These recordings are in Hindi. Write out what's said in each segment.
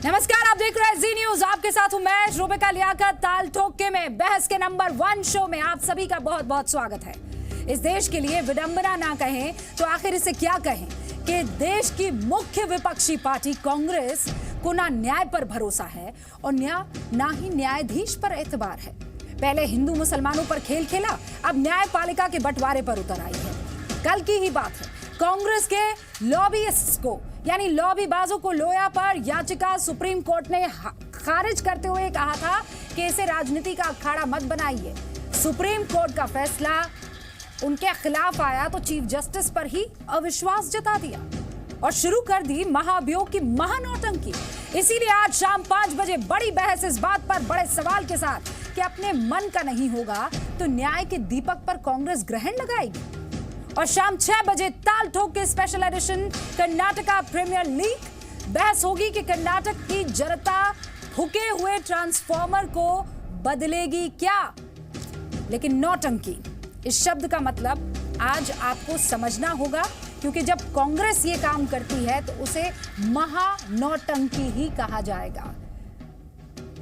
नमस्कार, आप देख रहे हैं जी न्यूज। आपके साथ हूं मैं रूबिका लियाकत। ताल ठोके में बहस के नंबर 1 शो में आप सभी का बहुत बहुत स्वागत है। इस देश के लिए विडंबना ना कहें तो आखिर इसे क्या कहें कि देश की मुख्य विपक्षी पार्टी कांग्रेस को ना न्याय पर भरोसा है और ना ही न्यायाधीश पर एतबार है। पहले हिंदू मुसलमानों पर खेल खेला, अब न्यायपालिका के बंटवारे पर उतर आई है। कल की ही बात है, कांग्रेस के लॉबीइस्ट्स को यानी लॉबीबाजों को लोया पर याचिका सुप्रीम कोर्ट ने खारिज करते हुए कहा था कि इसे राजनीति का अखाड़ा मत बनाइए। सुप्रीम कोर्ट का फैसला उनके खिलाफ आया तो चीफ जस्टिस पर ही अविश्वास जता दिया और शुरू कर दी महाभियोग की महानौटंकी। इसीलिए आज शाम 5 बजे बड़ी बहस इस बात पर बड़े सवाल के साथ कि अपने मन का नहीं होगा तो न्याय के दीपक पर कांग्रेस ग्रहण लगाएगी। और शाम 6 बजे ताल ठोक के special edition Karnataka premier league बहस होगी कि कर्नाटक की जनता फूके हुए ट्रांसफॉर्मर को बदलेगी क्या। लेकिन नौटंकी इस शब्द का मतलब आज आपको समझना होगा, क्योंकि जब कांग्रेस ये काम करती है तो उसे महानौटंकी ही कहा जाएगा।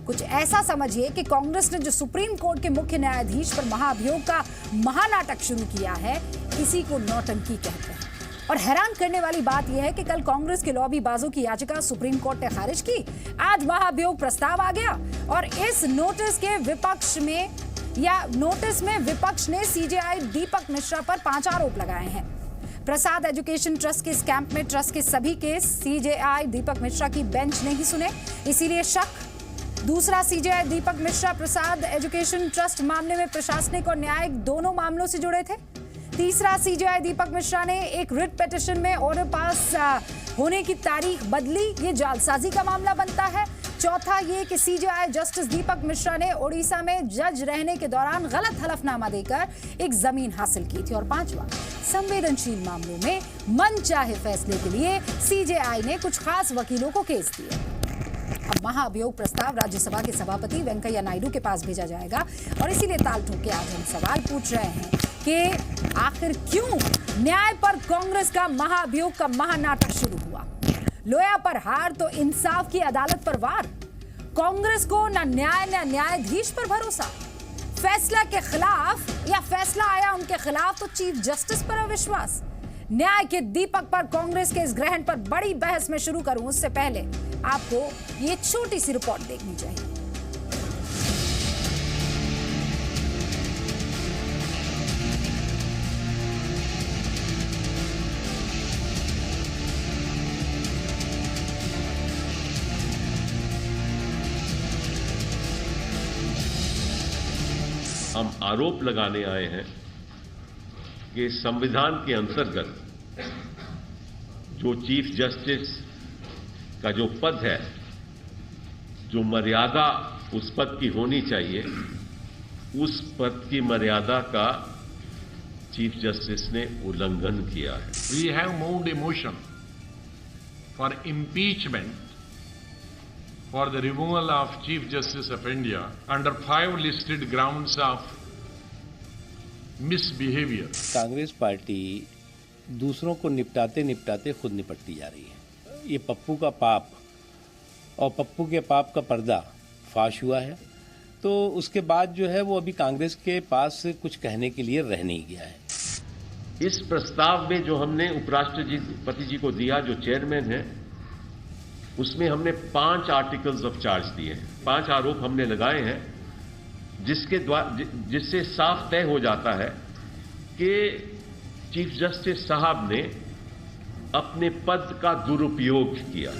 कुछ ऐसा समझिए कि कांग्रेस ने जो सुप्रीम कोर्ट के मुख्य न्यायाधीश पर महाभियोग का महानाटक शुरू किया है, इसी को नौटंकी कहते हैं। और हैरान करने वाली बात यह है कि कल कांग्रेस के लॉबीबाजों की याचिका सुप्रीम कोर्ट ने खारिज की, आज महाभियोग प्रस्ताव आ गया और इस नोटिस में विपक्ष ने सीजेआई दीपक मिश्रा पर 5 आरोप लगाए हैं। प्रसाद एजुकेशन ट्रस्ट के स्कैम में ट्रस्ट के सभी केस सीजेआई दीपक मिश्रा की बेंच ने ही सुने, इसीलिए शक। दूसरा, सीजेआई दीपक मिश्रा प्रसाद एजुकेशन ट्रस्ट मामले में प्रशासनिक और न्यायिक दोनों मामलों से जुड़े थे। तीसरा, सीजेआई दीपक मिश्रा ने एक रिट पिटीशन में ऑर्डर पास होने की तारीख बदली, ये जालसाजी का मामला बनता है। चौथा ये कि सीजेआई जस्टिस दीपक मिश्रा ने ओडिशा में जज रहने के दौरान गलत हलफनामा देकर एक जमीन हासिल की थी। और पांचवा, संवेदनशील मामलों में मनचाहे फैसले के लिए सीजेआई ने कुछ खास वकीलों को केस दिए। अब महाअभियोग प्रस्ताव राज्यसभा के सभापति वेंकैया नायडू के पास भेजा जाएगा और इसीलिए ताल ठोक के आज हम सवाल पूछ रहे हैं कि आखिर क्यों न्याय पर कांग्रेस का महाअभियोग का महानाटक शुरू हुआ। लोया पर हार तो इंसाफ की अदालत पर वार। कांग्रेस को न न्याय न न्यायाधीश पर भरोसा। फैसला के खिलाफ या फैसला आया उनके खिलाफ तो चीफ जस्टिस पर अविश्वास। न्याय के दीपक पर कांग्रेस के इस ग्रहण पर बड़ी बहस में शुरू करूं उससे पहले आपको ये छोटी सी रिपोर्ट देखनी चाहिए। हम आरोप लगाने आए हैं कि संविधान के अंतर्गत जो चीफ जस्टिस का जो पद है, जो मर्यादा उस पद की होनी चाहिए, उस पद की मर्यादा का चीफ जस्टिस ने उल्लंघन किया है। We have moved a motion for impeachment for the removal of Chief Justice of India under 5 listed grounds of misbehavior. Congress party दूसरों को निपटाते निपटाते खुद निपटती जा रही है। ये पप्पू का पाप और पप्पू के पाप का पर्दा फाश हुआ है, तो उसके बाद जो है वो अभी कांग्रेस के पास कुछ कहने के लिए रह नहीं गया है। इस प्रस्ताव में जो हमने उपराष्ट्रपति जी को दिया, जो चेयरमैन है, उसमें हमने 5 आर्टिकल्स ऑफ चार्ज दिए हैं, 5 आरोप हमने लगाए हैं, जिससे साफ तय हो जाता है कि चीफ जस्टिस साहब ने अपने पद का दुरुपयोग किया।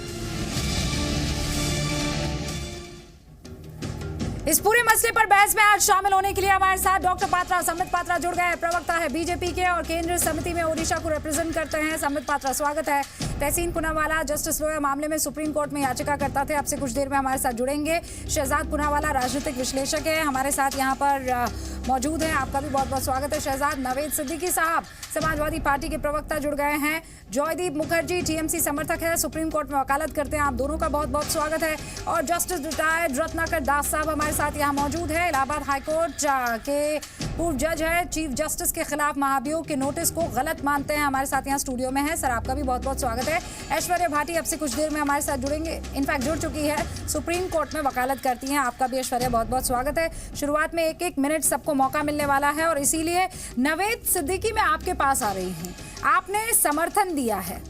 इस पूरे मसले पर बहस में आज शामिल होने के लिए हमारे साथ डॉक्टर पात्रा, संबित पात्रा जुड़ गए हैं। प्रवक्ता है बीजेपी के और केंद्रीय समिति में ओडिशा को रिप्रेजेंट करते हैं। संबित पात्रा, स्वागत है। तहसीन पूनावाला जस्टिस लोया मामले में सुप्रीम कोर्ट में याचिका करता थे, आपसे कुछ देर में हमारे साथ जुड़ेंगे। शहजाद पूनावाला राजनीतिक विश्लेषक है, हमारे साथ यहाँ पर मौजूद हैं। आपका भी बहुत बहुत स्वागत है। शहजाद नवेद सिद्दीकी साहब समाजवादी पार्टी के प्रवक्ता जुड़ गए हैं। जॉयदीप मुखर्जी टीएमसी समर्थक है, सुप्रीम कोर्ट में वकालत करते हैं। आप दोनों का बहुत बहुत स्वागत है। और जस्टिस रिटायर्ड रत्नाकर दास साहब हमारे साथ यहाँ मौजूद है। इलाहाबाद हाईकोर्ट के पूर्व जज है, चीफ जस्टिस के खिलाफ महाभियोग के नोटिस को गलत मानते हैं, हमारे साथ यहाँ स्टूडियो में है। सर आपका भी बहुत बहुत स्वागत है। ऐश्वर्या भाटी अब से कुछ देर में हमारे साथ जुड़ेंगे, इनफैक्ट जुड़ चुकी है, सुप्रीम कोर्ट में वकालत करती हैं। आपका भी ऐश्वर्या बहुत बहुत स्वागत है। शुरुआत में एक मिनट सबको मौका मिलने वाला है और इसीलिए नवेद सिद्दीकी मैं आपके पास आ रही हूँ। आपने समर्थन दिया है,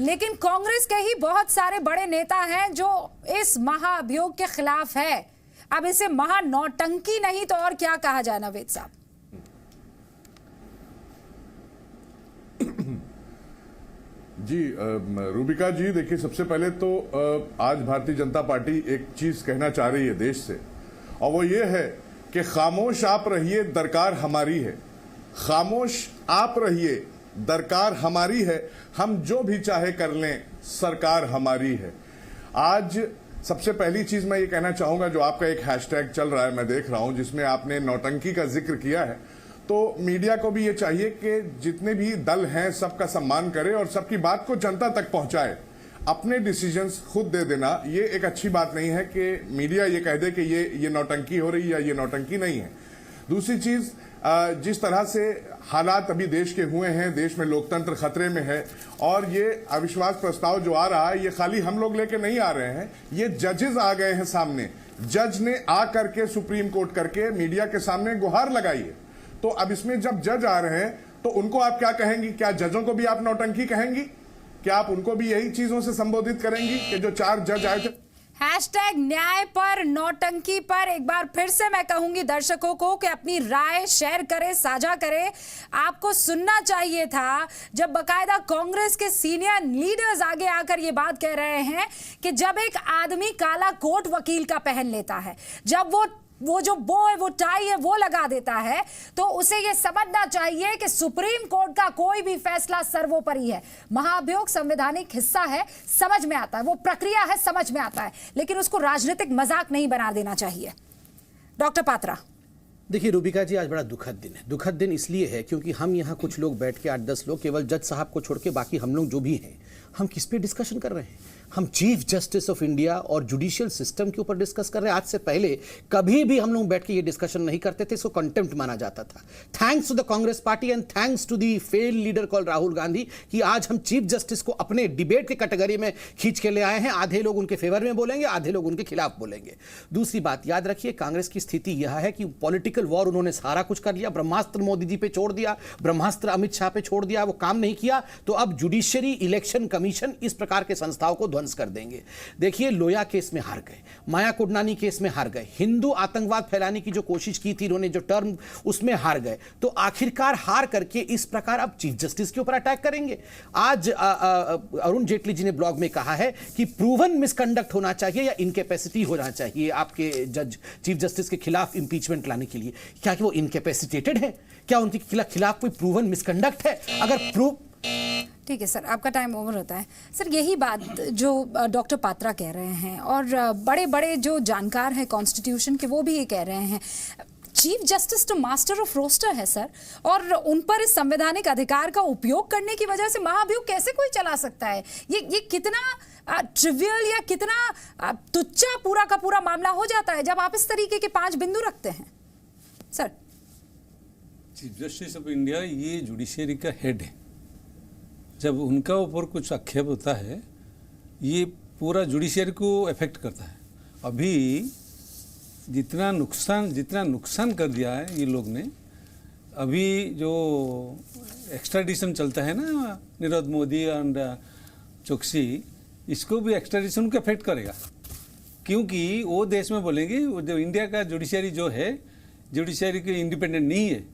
लेकिन कांग्रेस के ही बहुत सारे बड़े नेता हैं जो इस महाअभियोग के खिलाफ है। अब इसे महानौटंकी नहीं तो और क्या कहा जाए नवेद साहब? जी रूबिका जी, देखिए सबसे पहले तो आज भारतीय जनता पार्टी एक चीज कहना चाह रही है देश से, और वो ये है कि खामोश आप रहिए, दरकार हमारी है। खामोश आप रहिए, दरकार हमारी है। हम जो भी चाहे कर लें, सरकार हमारी है। आज सबसे पहली चीज मैं ये कहना चाहूंगा, जो आपका एक हैशटैग चल रहा है मैं देख रहा हूं, जिसमें आपने नौटंकी का जिक्र किया है, तो मीडिया को भी ये चाहिए कि जितने भी दल हैं सबका सम्मान करे और सबकी बात को जनता तक पहुंचाए। अपने डिसीजंस खुद दे देना ये एक अच्छी बात नहीं है कि मीडिया ये कह दे कि ये नौटंकी हो रही है या ये नौटंकी नहीं है। दूसरी चीज, जिस तरह से हालात अभी देश के हुए हैं, देश में लोकतंत्र खतरे में है, और ये अविश्वास प्रस्ताव जो आ रहा है ये खाली हम लोग लेके नहीं आ रहे हैं, ये जजेस आ गए हैं सामने। जज ने आ करके सुप्रीम कोर्ट करके मीडिया के सामने गुहार लगाई है। तो अब इसमें जब जज आ रहे हैं तो उनको आप क्या कहेंगी? क्या जजों को भी आप नौटंकी कहेंगी? क्या आप उनको भी यही चीजों से संबोधित करेंगी कि जो 4 जज आए थे? हैशटैग न्याय पर, नौटंकी पर एक बार फिर से मैं कहूंगी दर्शकों को कि अपनी राय शेयर करें, साझा करें। आपको सुनना चाहिए था जब बकायदा कांग्रेस के सीनियर लीडर्स आगे आकर ये बात कह रहे हैं कि जब एक आदमी काला कोट वकील का पहन लेता है, जब वो जो बो है, वो टाई है, वो लगा देता है, तो उसे ये समझना चाहिए कि सुप्रीम कोर्ट का कोई भी फैसला सर्वोपरि है। महाअभियोग संवैधानिक हिस्सा है, समझ में आता है, वो प्रक्रिया है, समझ में आता है, लेकिन उसको राजनीतिक मजाक नहीं बना देना चाहिए। डॉक्टर पात्रा। देखिए रूबिका जी, आज बड़ा दुखद दिन है। दुखद दिन इसलिए है क्योंकि हम यहाँ कुछ लोग बैठ के 8-10 लोग, केवल जज साहब को छोड़ के बाकी हम लोग जो भी हैं, हम किस पे डिस्कशन कर रहे हैं? हम चीफ जस्टिस ऑफ इंडिया और जुडिशियल सिस्टम के ऊपर डिस्कस कर रहे हैं। आज से पहले कभी भी हम लोग बैठ के ये डिस्कशन नहीं करते थे, इसको कंटेम्प्ट माना जाता था। Thanks to the Congress party and thanks to the fail leader call Rahul Gandhi कि आज हम चीफ जस्टिस को अपने डिबेट के कैटेगरी में खींच के ले आए हैं। आधे लोग उनके फेवर में बोलेंगे, आधे लोग उनके खिलाफ बोलेंगे। दूसरी बात याद रखिए, कांग्रेस की स्थिति यह है कि पॉलिटिकल वॉर उन्होंने सारा कुछ कर लिया। ब्रह्मास्त्र मोदी जी पे छोड़ दिया, ब्रह्मास्त्र अमित शाह पे छोड़ दिया, वो काम नहीं किया, तो अब जुडिशरी, इलेक्शन कमीशन, इस प्रकार के संस्थाओं को ध्वंस कर देंगे। देखिए, लोया केस में हार गए, माया कोडनानी केस में हार गए, हिंदू आतंकवाद फैलाने की जो कोशिश की थी इन्होंने, जो टर्म, उसमें हार गए, तो आखिरकार हार करके इस प्रकार अब चीफ जस्टिस के ऊपर अटैक करेंगे। आज अरुण जेटली जी ने ब्लॉग में कहा है कि प्रूवन मिसकंडक्ट होना चाहिए या इनकैपेसिटी होना चाहिए आपके जज चीफ जस्टिस के खिलाफ इंपीचमेंट लाने के लिए। क्या कि वो इनकैपेसिटेटेड है? क्या उनके खिलाफ कोई प्रूवन मिसकंडक्ट है? अगर प्रूव ठीक है सर, आपका टाइम ओवर होता है। सर यही बात जो डॉक्टर पात्रा कह रहे हैं और बड़े बड़े जो जानकार हैं कॉन्स्टिट्यूशन के, वो भी ये कह रहे हैं, चीफ जस्टिस तो मास्टर ऑफ रोस्टर है सर, और उन पर इस संवैधानिक अधिकार का उपयोग करने की वजह से महाअभियोग कैसे कोई चला सकता है? ये कितना ट्रिवियल या कितना तुच्चा पूरा का पूरा मामला हो जाता है जब आप इस तरीके के 5 बिंदु रखते हैं। Sir, chief justice of India ये जुडिशरी का हेड है। जब उनका ऊपर कुछ आक्षेप होता है, ये पूरा जुडिशरी को अफेक्ट करता है। अभी जितना नुकसान कर दिया है ये लोग ने, अभी जो एक्स्ट्राडिशन चलता है ना, नीरव मोदी एंड चोकसी, इसको भी एक्स्ट्राडिशन को अफेक्ट करेगा, क्योंकि वो देश में बोलेंगे जो इंडिया का जुडिशरी जो है, जुडिशरी के इंडिपेंडेंट नहीं है,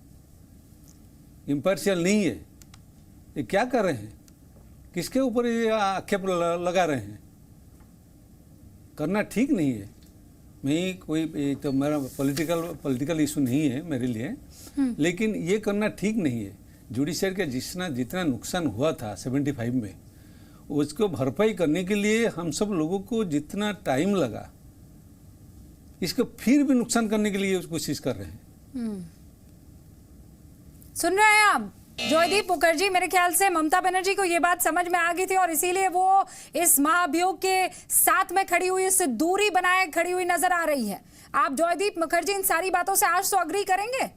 इम्पार्शियल नहीं है। ये क्या कर रहे हैं? किसके ऊपर ये आक्षेप लगा रहे हैं? करना ठीक नहीं है। मैं कोई तो मेरा पॉलिटिकल इशू नहीं है मेरे लिए, लेकिन ये करना ठीक नहीं है। जुडिशरी का जितना नुकसान हुआ था 75 में, उसको भरपाई करने के लिए हम सब लोगों को जितना टाइम लगा, इसको फिर भी नुकसान करने के लिए कोशिश कर रहे हैं। सुन रहे हैं आप? जयदीप मुखर्जी, मेरे ख्याल से ममता बनर्जी को ये बात समझ में आ गई थी और इसीलिए वो इस महाभियोग के साथ में खड़ी हुई, इससे दूरी बनाए खड़ी हुई नजर आ रही है। आप जयदीप मुखर्जी इन सारी बातों से आज तो अग्री करेंगे?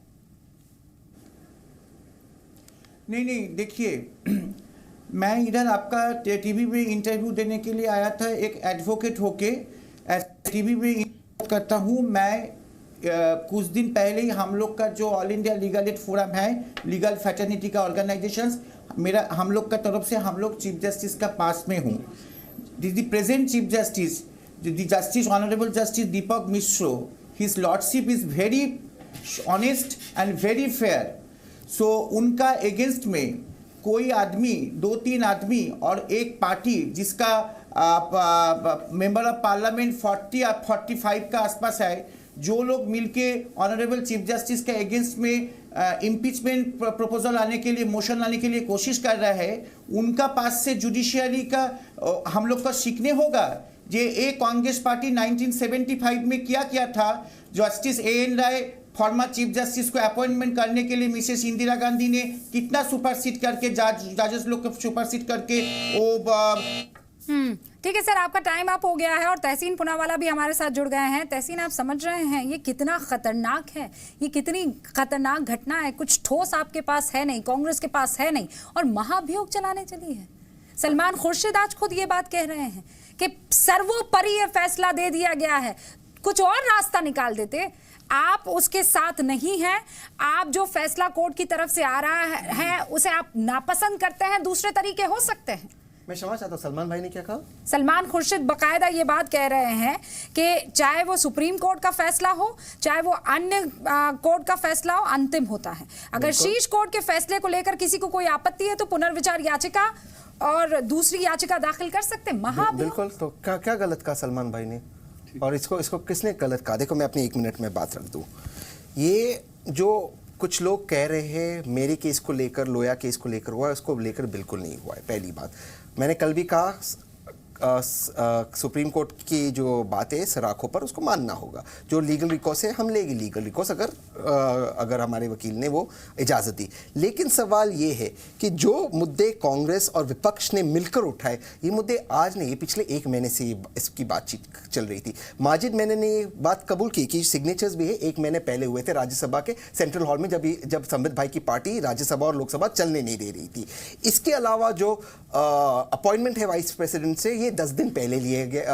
नहीं, देखिए मैं इधर आपका टीवी में इंटरव्यू देने के लिए आया था, एक एडवोकेट होके टीवी में करता हूँ मैं। कुछ दिन पहले ही हम लोग का जो all India legal aid forum है, लीगल फैटर्निटी का ऑर्गेनाइजेशन, हम लोग का तरफ से हम लोग चीफ जस्टिस का पास में हूँ। The present chief justice, the justice honourable justice Dipak Misra, his lordship is very honest and very fair. So उनका अगेंस्ट में कोई आदमी, 2-3 आदमी और एक पार्टी जिसका मेंबर ऑफ पार्लियामेंट 40 या 45 का आसपास है, जो लोग मिलके ऑनरेबल चीफ जस्टिस के अगेंस्ट में इम्पीचमेंट प्रपोजल लाने के लिए, मोशन लाने के लिए कोशिश कर रहा है, उनका पास से जुडिशियरी का हम लोग को सीखने होगा। ये कांग्रेस पार्टी 1975 में क्या था, जस्टिस A.N. राय फॉर्मर चीफ जस्टिस को अपॉइंटमेंट करने के लिए मिसेस इंदिरा गांधी ने कितना सुपरसीड करके, जजेस लोग को सुपरसीड करके वो ठीक है सर, आपका टाइम अप हो गया है और तहसीन पुनावाला भी हमारे साथ जुड़ गए हैं। तहसीन, आप समझ रहे हैं ये कितना खतरनाक है, ये कितनी खतरनाक घटना है। कुछ ठोस आपके पास है नहीं, कांग्रेस के पास है नहीं, और महाभियोग चलाने चली है। सलमान खुर्शीद आज खुद ये बात कह रहे हैं कि सर्वोपरि ये फैसला दे दिया गया है, कुछ और रास्ता निकाल देते। आप उसके साथ नहीं हैं, आप जो फैसला कोर्ट की तरफ से आ रहा है उसे आप नापसंद करते हैं, दूसरे तरीके हो सकते हैं। मैं समझ चाहता हूँ सलमान भाई ने क्या कहा। सलमान खुर्शीद बकायदा ये बात कह रहे हैं कि चाहे वो सुप्रीम कोर्ट का फैसला हो, चाहे वो अन्य कोर्ट का फैसला हो, अंतिम होता है। अगर शीर्ष कोर्ट के फैसले को लेकर किसी को कोई आपत्ति है तो पुनर्विचार याचिका और दूसरी याचिका दाखिल कर सकते हैं। बिल्कुल, तो क्या गलत कहा सलमान भाई ने, और इसको किसने गलत कहा? देखो, मैं अपनी 1 मिनट में बात रख दूं। ये जो कुछ लोग कह रहे हैं मेरे केस को लेकर, लोया केस को लेकर हुआ है, उसको लेकर बिल्कुल नहीं हुआ है। पहली बात, मैंने कल भी कहा सुप्रीम कोर्ट की जो बात है सराखों पर, उसको मानना होगा। जो लीगल रिकॉर्स है हम लेंगे लीगल रिकॉर्स, अगर हमारे वकील ने वो इजाज़त दी। लेकिन सवाल ये है कि जो मुद्दे कांग्रेस और विपक्ष ने मिलकर उठाए, ये मुद्दे आज नहीं, ये पिछले 1 महीने से इसकी बातचीत चल रही थी। माजिद मैंने ने ये बात कबूल की कि सिग्नेचर्स भी है 1 महीने पहले हुए थे राज्यसभा के सेंट्रल हॉल में, जब संबित भाई की पार्टी राज्यसभा और लोकसभा चलने नहीं दे रही थी। इसके अलावा जो अपॉइंटमेंट है वाइस प्रेसिडेंट से, ये 10 दिन पहले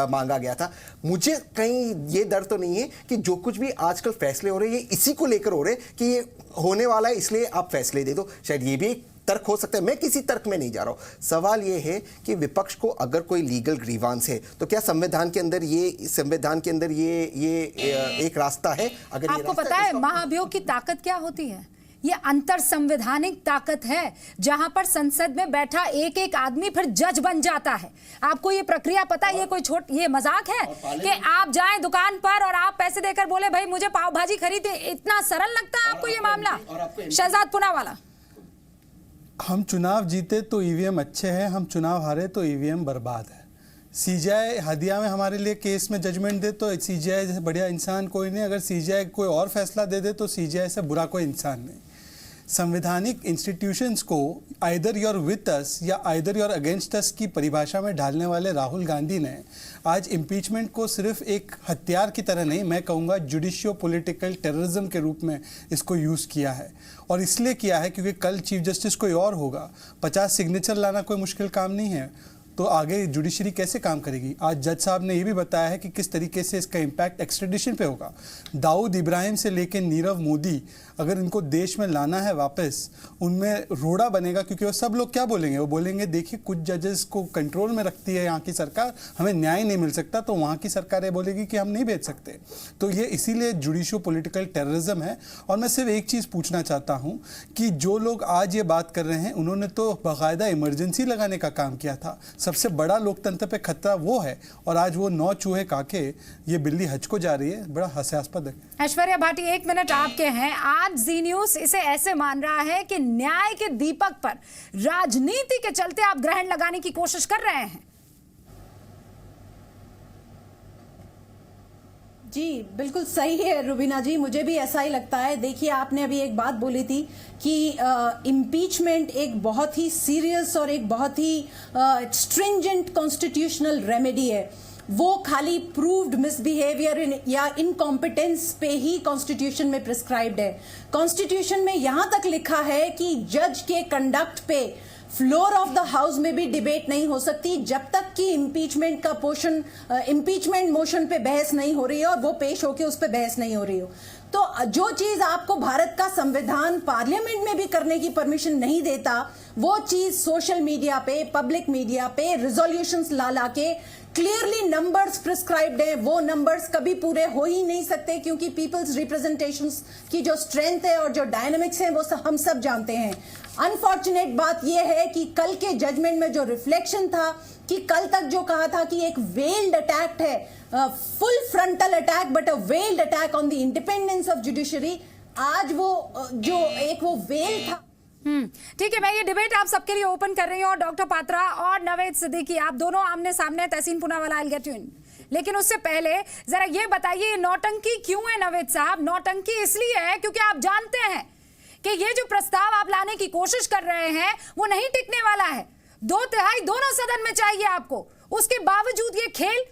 मांगा गया था। मुझे कहीं ये डर तो नहीं है कि जो कुछ भी आजकल फैसले हो रहे हैं ये इसी को लेकर हो रहे हैं कि ये होने वाला है इसलिए आप फैसले दे दो। शायद ये भी एक तर्क हो सकता है, मैं किसी तर्क में नहीं जा रहा हूं। सवाल ये है कि विपक्ष को अगर कोई लीगल ग्रीवांस है तो क्या संविधान के अंदर ये एक रास्ता है? अगर आपको पता है महाभियोग की ताकत क्या होती है? ये अंतर संवैधानिक ताकत है, जहां पर संसद में बैठा एक एक आदमी फिर जज बन जाता है। आपको ये प्रक्रिया पता है? ये मजाक है कि आप जाएं दुकान पर और आप पैसे देकर बोले भाई मुझे पाव भाजी खरीदे। इतना सरल लगता है आपको ये मामला? शहजाद पुनावाला, हम चुनाव जीते तो ईवीएम अच्छे हैं, हम चुनाव हारे तो ईवीएम बर्बाद है। सीजीआई हदिया में हमारे लिए केस में जजमेंट दे तो सीजीआई जैसे बढ़िया इंसान कोई नहीं, अगर सीजीआई कोई और फैसला दे दे तो सीजीआई से बुरा कोई इंसान नहीं। संवैधानिक इंस्टीट्यूशंस को आइदर यूर विथ अस या आइदर यूर अगेंस्ट अस की परिभाषा में ढालने वाले राहुल गांधी ने आज इम्पीचमेंट को सिर्फ एक हथियार की तरह नहीं, मैं कहूँगा जुडिशियो पॉलिटिकल टेररिज्म के रूप में इसको यूज़ किया है। और इसलिए किया है क्योंकि कल चीफ जस्टिस कोई और होगा, 50 सिग्नेचर लाना कोई मुश्किल काम नहीं है, तो आगे जुडिशरी कैसे काम करेगी? आज जज साहब ने ये भी बताया है कि किस तरीके से इसका इम्पैक्ट एक्सट्रेडिशन पे होगा। दाऊद इब्राहिम से लेकर नीरव मोदी, अगर इनको देश में लाना है वापस, उनमें रोड़ा बनेगा, क्योंकि वो सब लोग क्या बोलेंगे? वो बोलेंगे देखिए कुछ जजेस को कंट्रोल में रखती है यहाँ की सरकार, हमें न्याय नहीं मिल सकता, तो वहाँ की सरकार ये बोलेगी कि हम नहीं भेज सकते। तो ये इसीलिए जुडिशियो पॉलिटिकल टेररिज्म है। और मैं सिर्फ एक चीज़ पूछना चाहता हूँ कि जो लोग आज ये बात कर रहे हैं उन्होंने तो बाकायदा इमरजेंसी लगाने का काम किया था। सबसे बड़ा लोकतंत्र पे खतरा वो है, और आज वो 9 चूहे काके ये बिल्ली हज को जा रही है, बड़ा हास्यास्पद है। ऐश्वर्या भाटी, 1 मिनट आपके हैं। आज जी न्यूज इसे ऐसे मान रहा है कि न्याय के दीपक पर राजनीति के चलते आप ग्रहण लगाने की कोशिश कर रहे हैं। जी बिल्कुल सही है रुबीना जी, मुझे भी ऐसा ही लगता है। देखिए, आपने अभी एक बात बोली थी कि इम्पीचमेंट एक बहुत ही सीरियस और एक बहुत ही स्ट्रिंजेंट कॉन्स्टिट्यूशनल रेमेडी है। वो खाली प्रूव्ड मिसबिहेवियर या इनकॉम्पिटेंस पे ही कॉन्स्टिट्यूशन में प्रिस्क्राइब्ड है। कॉन्स्टिट्यूशन में यहां तक लिखा है कि जज के कंडक्ट पे फ्लोर ऑफ द हाउस में भी डिबेट नहीं हो सकती जब तक कि इम्पीचमेंट का पोर्शन, इम्पीचमेंट मोशन पे बहस नहीं हो रही है और वो पेश होके उस पे बहस नहीं हो रही हो। तो जो चीज आपको भारत का संविधान पार्लियामेंट में भी करने की परमिशन नहीं देता, वो चीज सोशल मीडिया पे, पब्लिक मीडिया पे रिजोल्यूशंस ला के क्लियरली नंबर्स प्रिस्क्राइब्ड है। वो नंबर्स कभी पूरे हो ही नहीं सकते क्योंकि पीपल्स रिप्रेजेंटेशंस की जो स्ट्रेंथ है और जो डायनामिक्स है वो हम सब जानते हैं। अनफॉर्चुनेट बात यह है कि कल के जजमेंट में जो रिफ्लेक्शन था कि कल तक जो कहा था कि एक वेल्ड अटैक है, full frontal attack but a weld attack on the independence of judiciary, आज वो जो एक वो वेल था। ठीक है, मैं ये डिबेट आप सबके लिए ओपन कर रही हूँ और डॉक्टर पात्रा और नवेद सिद्दीकी आप दोनों आमने सामने, Tehseen Poonawalla, I get you in. लेकिन उससे पहले जरा ये बताइए, नौटंकी क्यों है नवेद साहब? नौटंकी इसलिए है क्योंकि आप जानते हैं कि ये जो प्रस्ताव आप लाने की कोशिश कर रहे हैं वो नहीं टिकने वाला है। 2/3 दोनों सदन में चाहिए आपको, उसके बावजूद ये खेल।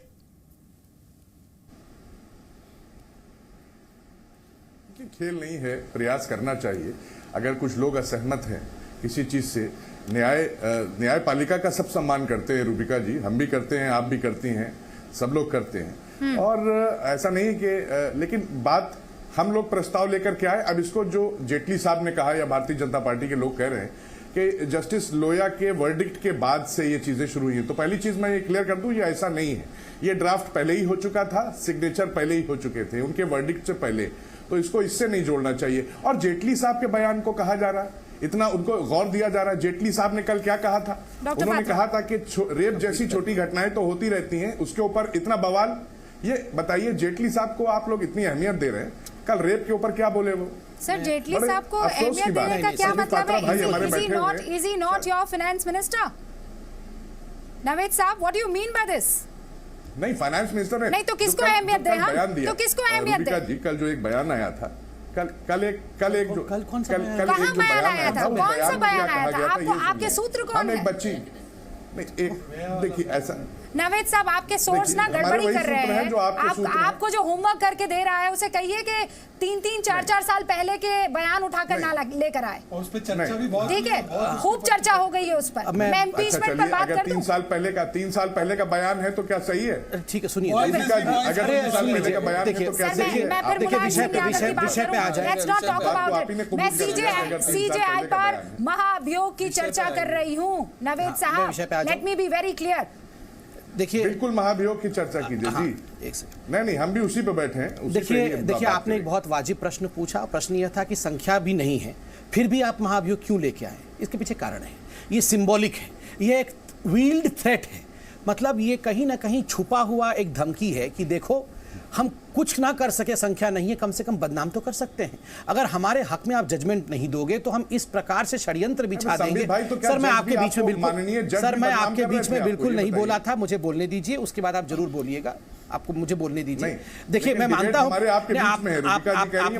खेल नहीं है, प्रयास करना चाहिए। अगर कुछ लोग असहमत हैं किसी चीज से, न्यायपालिका का सब सम्मान करते हैं रूबिका जी, हम भी करते हैं, आप भी करती हैं, सब लोग करते हैं। और ऐसा नहीं कि लेकिन बात हम लोग प्रस्ताव लेकर के आए। अब इसको जो जेटली साहब ने कहा या भारतीय जनता पार्टी के लोग कह रहे हैं कि जस्टिस लोया के वर्डिक्ट के बाद से ये चीजें शुरू हुई हैं, तो पहली चीज मैं ये क्लियर कर दूं, ये ऐसा नहीं है। ये ड्राफ्ट पहले ही हो चुका था, सिग्नेचर पहले ही हो चुके थे उनके वर्डिक्ट से पहले, तो इसको इससे नहीं जोड़ना चाहिए। और जेटली साहब के बयान को कहा जा रहा है, इतना उनको गौर दिया जा रहा है। जेटली साहब ने कल क्या कहा था? उन्होंने कहा था कि रेप जैसी छोटी घटनाएं तो होती रहती हैं, उसके ऊपर इतना बवाल। ये बताइए, जेटली साहब को आप लोग इतनी अहमियत दे रहे हैं, कल रेप के ऊपर क्या बोले वो? सर, जेटली साहब को अहमियत देने का क्या मतलब है? Is he not your finance minister? Naved साहब, what do you mean by this? नहीं, फाइनेंस मिनिस्टर ने नहीं तो किसको अहमियत दे? तो किसको अहमियत दे? जी, कल जो एक बयान आया था, कल एक जो कल कौन सा कहाँ बयान आया था? कौन सा बयान आया था? आपको आपके सूत्र कौन है? एक बच्ची नहीं, देखिए ऐसा नवेद साहब, आपके सोर्स ना गड़बड़ी कर रहे हैं। आपको जो होमवर्क करके दे रहा है उसे कहिए कि 3-3, 4-4 साल पहले के बयान उठाकर ना लेकर आए। उस पे चर्चा भी बहुत, ठीक है, खूब चर्चा हो गई है उस पर। मैं इम्पीचमेंट पर बात कर दूं। 3 साल पहले का बयान है तो क्या सही है? ठीक है, सुनिए, अगर 3 साल पहले का बयान है तो क्या सही है? मैं फिर विषय पे आ जाए। Let's not talk about it. मैं सीजेआई पर महाभियोग की चर्चा कर रही हूँ नवेद साहब, let me be very clear. देखिए, बिल्कुल महाभियोग की चर्चा कीजिए जी। एक सेकंड, नहीं, हम भी उसी पे बैठे हैं। देखिए आपने एक बहुत वाजिब प्रश्न पूछा। प्रश्न यह था कि संख्या भी नहीं है, फिर भी आप महाभियोग क्यों लेके आए? इसके पीछे कारण है, ये सिंबॉलिक है, ये एक व्हील्ड थ्रेट है। मतलब ये कहीं ना कहीं छुपा हुआ एक धमकी है कि देखो, हम कुछ ना कर सके, संख्या नहीं है, कम से कम बदनाम तो कर सकते हैं। अगर हमारे हक में आप जजमेंट नहीं दोगे तो हम इस प्रकार से षड्यंत्र बिछा देंगे। सर, मैं आपके बीच में बिल्कुल नहीं बोला था, मुझे बोलने दीजिए, उसके बाद आप जरूर बोलिएगा। आपको मुझे बोलने दीजिए। देखिए, मैं मानता हूं आपने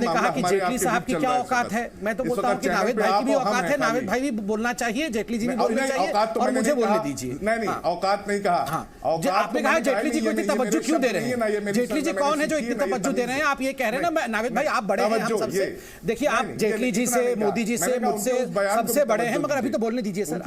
कहा कि जेटली साहब की क्या औकात है, मैं तो बोलता हूं कि नावेद भाई की भी औकात है, नावेद भाई भी बोलना चाहिए, जेटली जी भी बोलना चाहिए, और मुझे बोलने दीजिए। नहीं, औकात नहीं कहा। आपने कहा जेटली जी को इतनी तवज्जो क्यों दे रहे हैं? जेटली जी कौन है जो इतनी तवज्जो दे रहे हैं? आप ये कह रहे हैं ना, नावेद भाई आप बड़े हैं हम सबसे। देखिए, आप जेटली जी से, मोदी जी से, मुझसे सबसे बड़े हैं, मगर अभी तो बोलने दीजिए सर।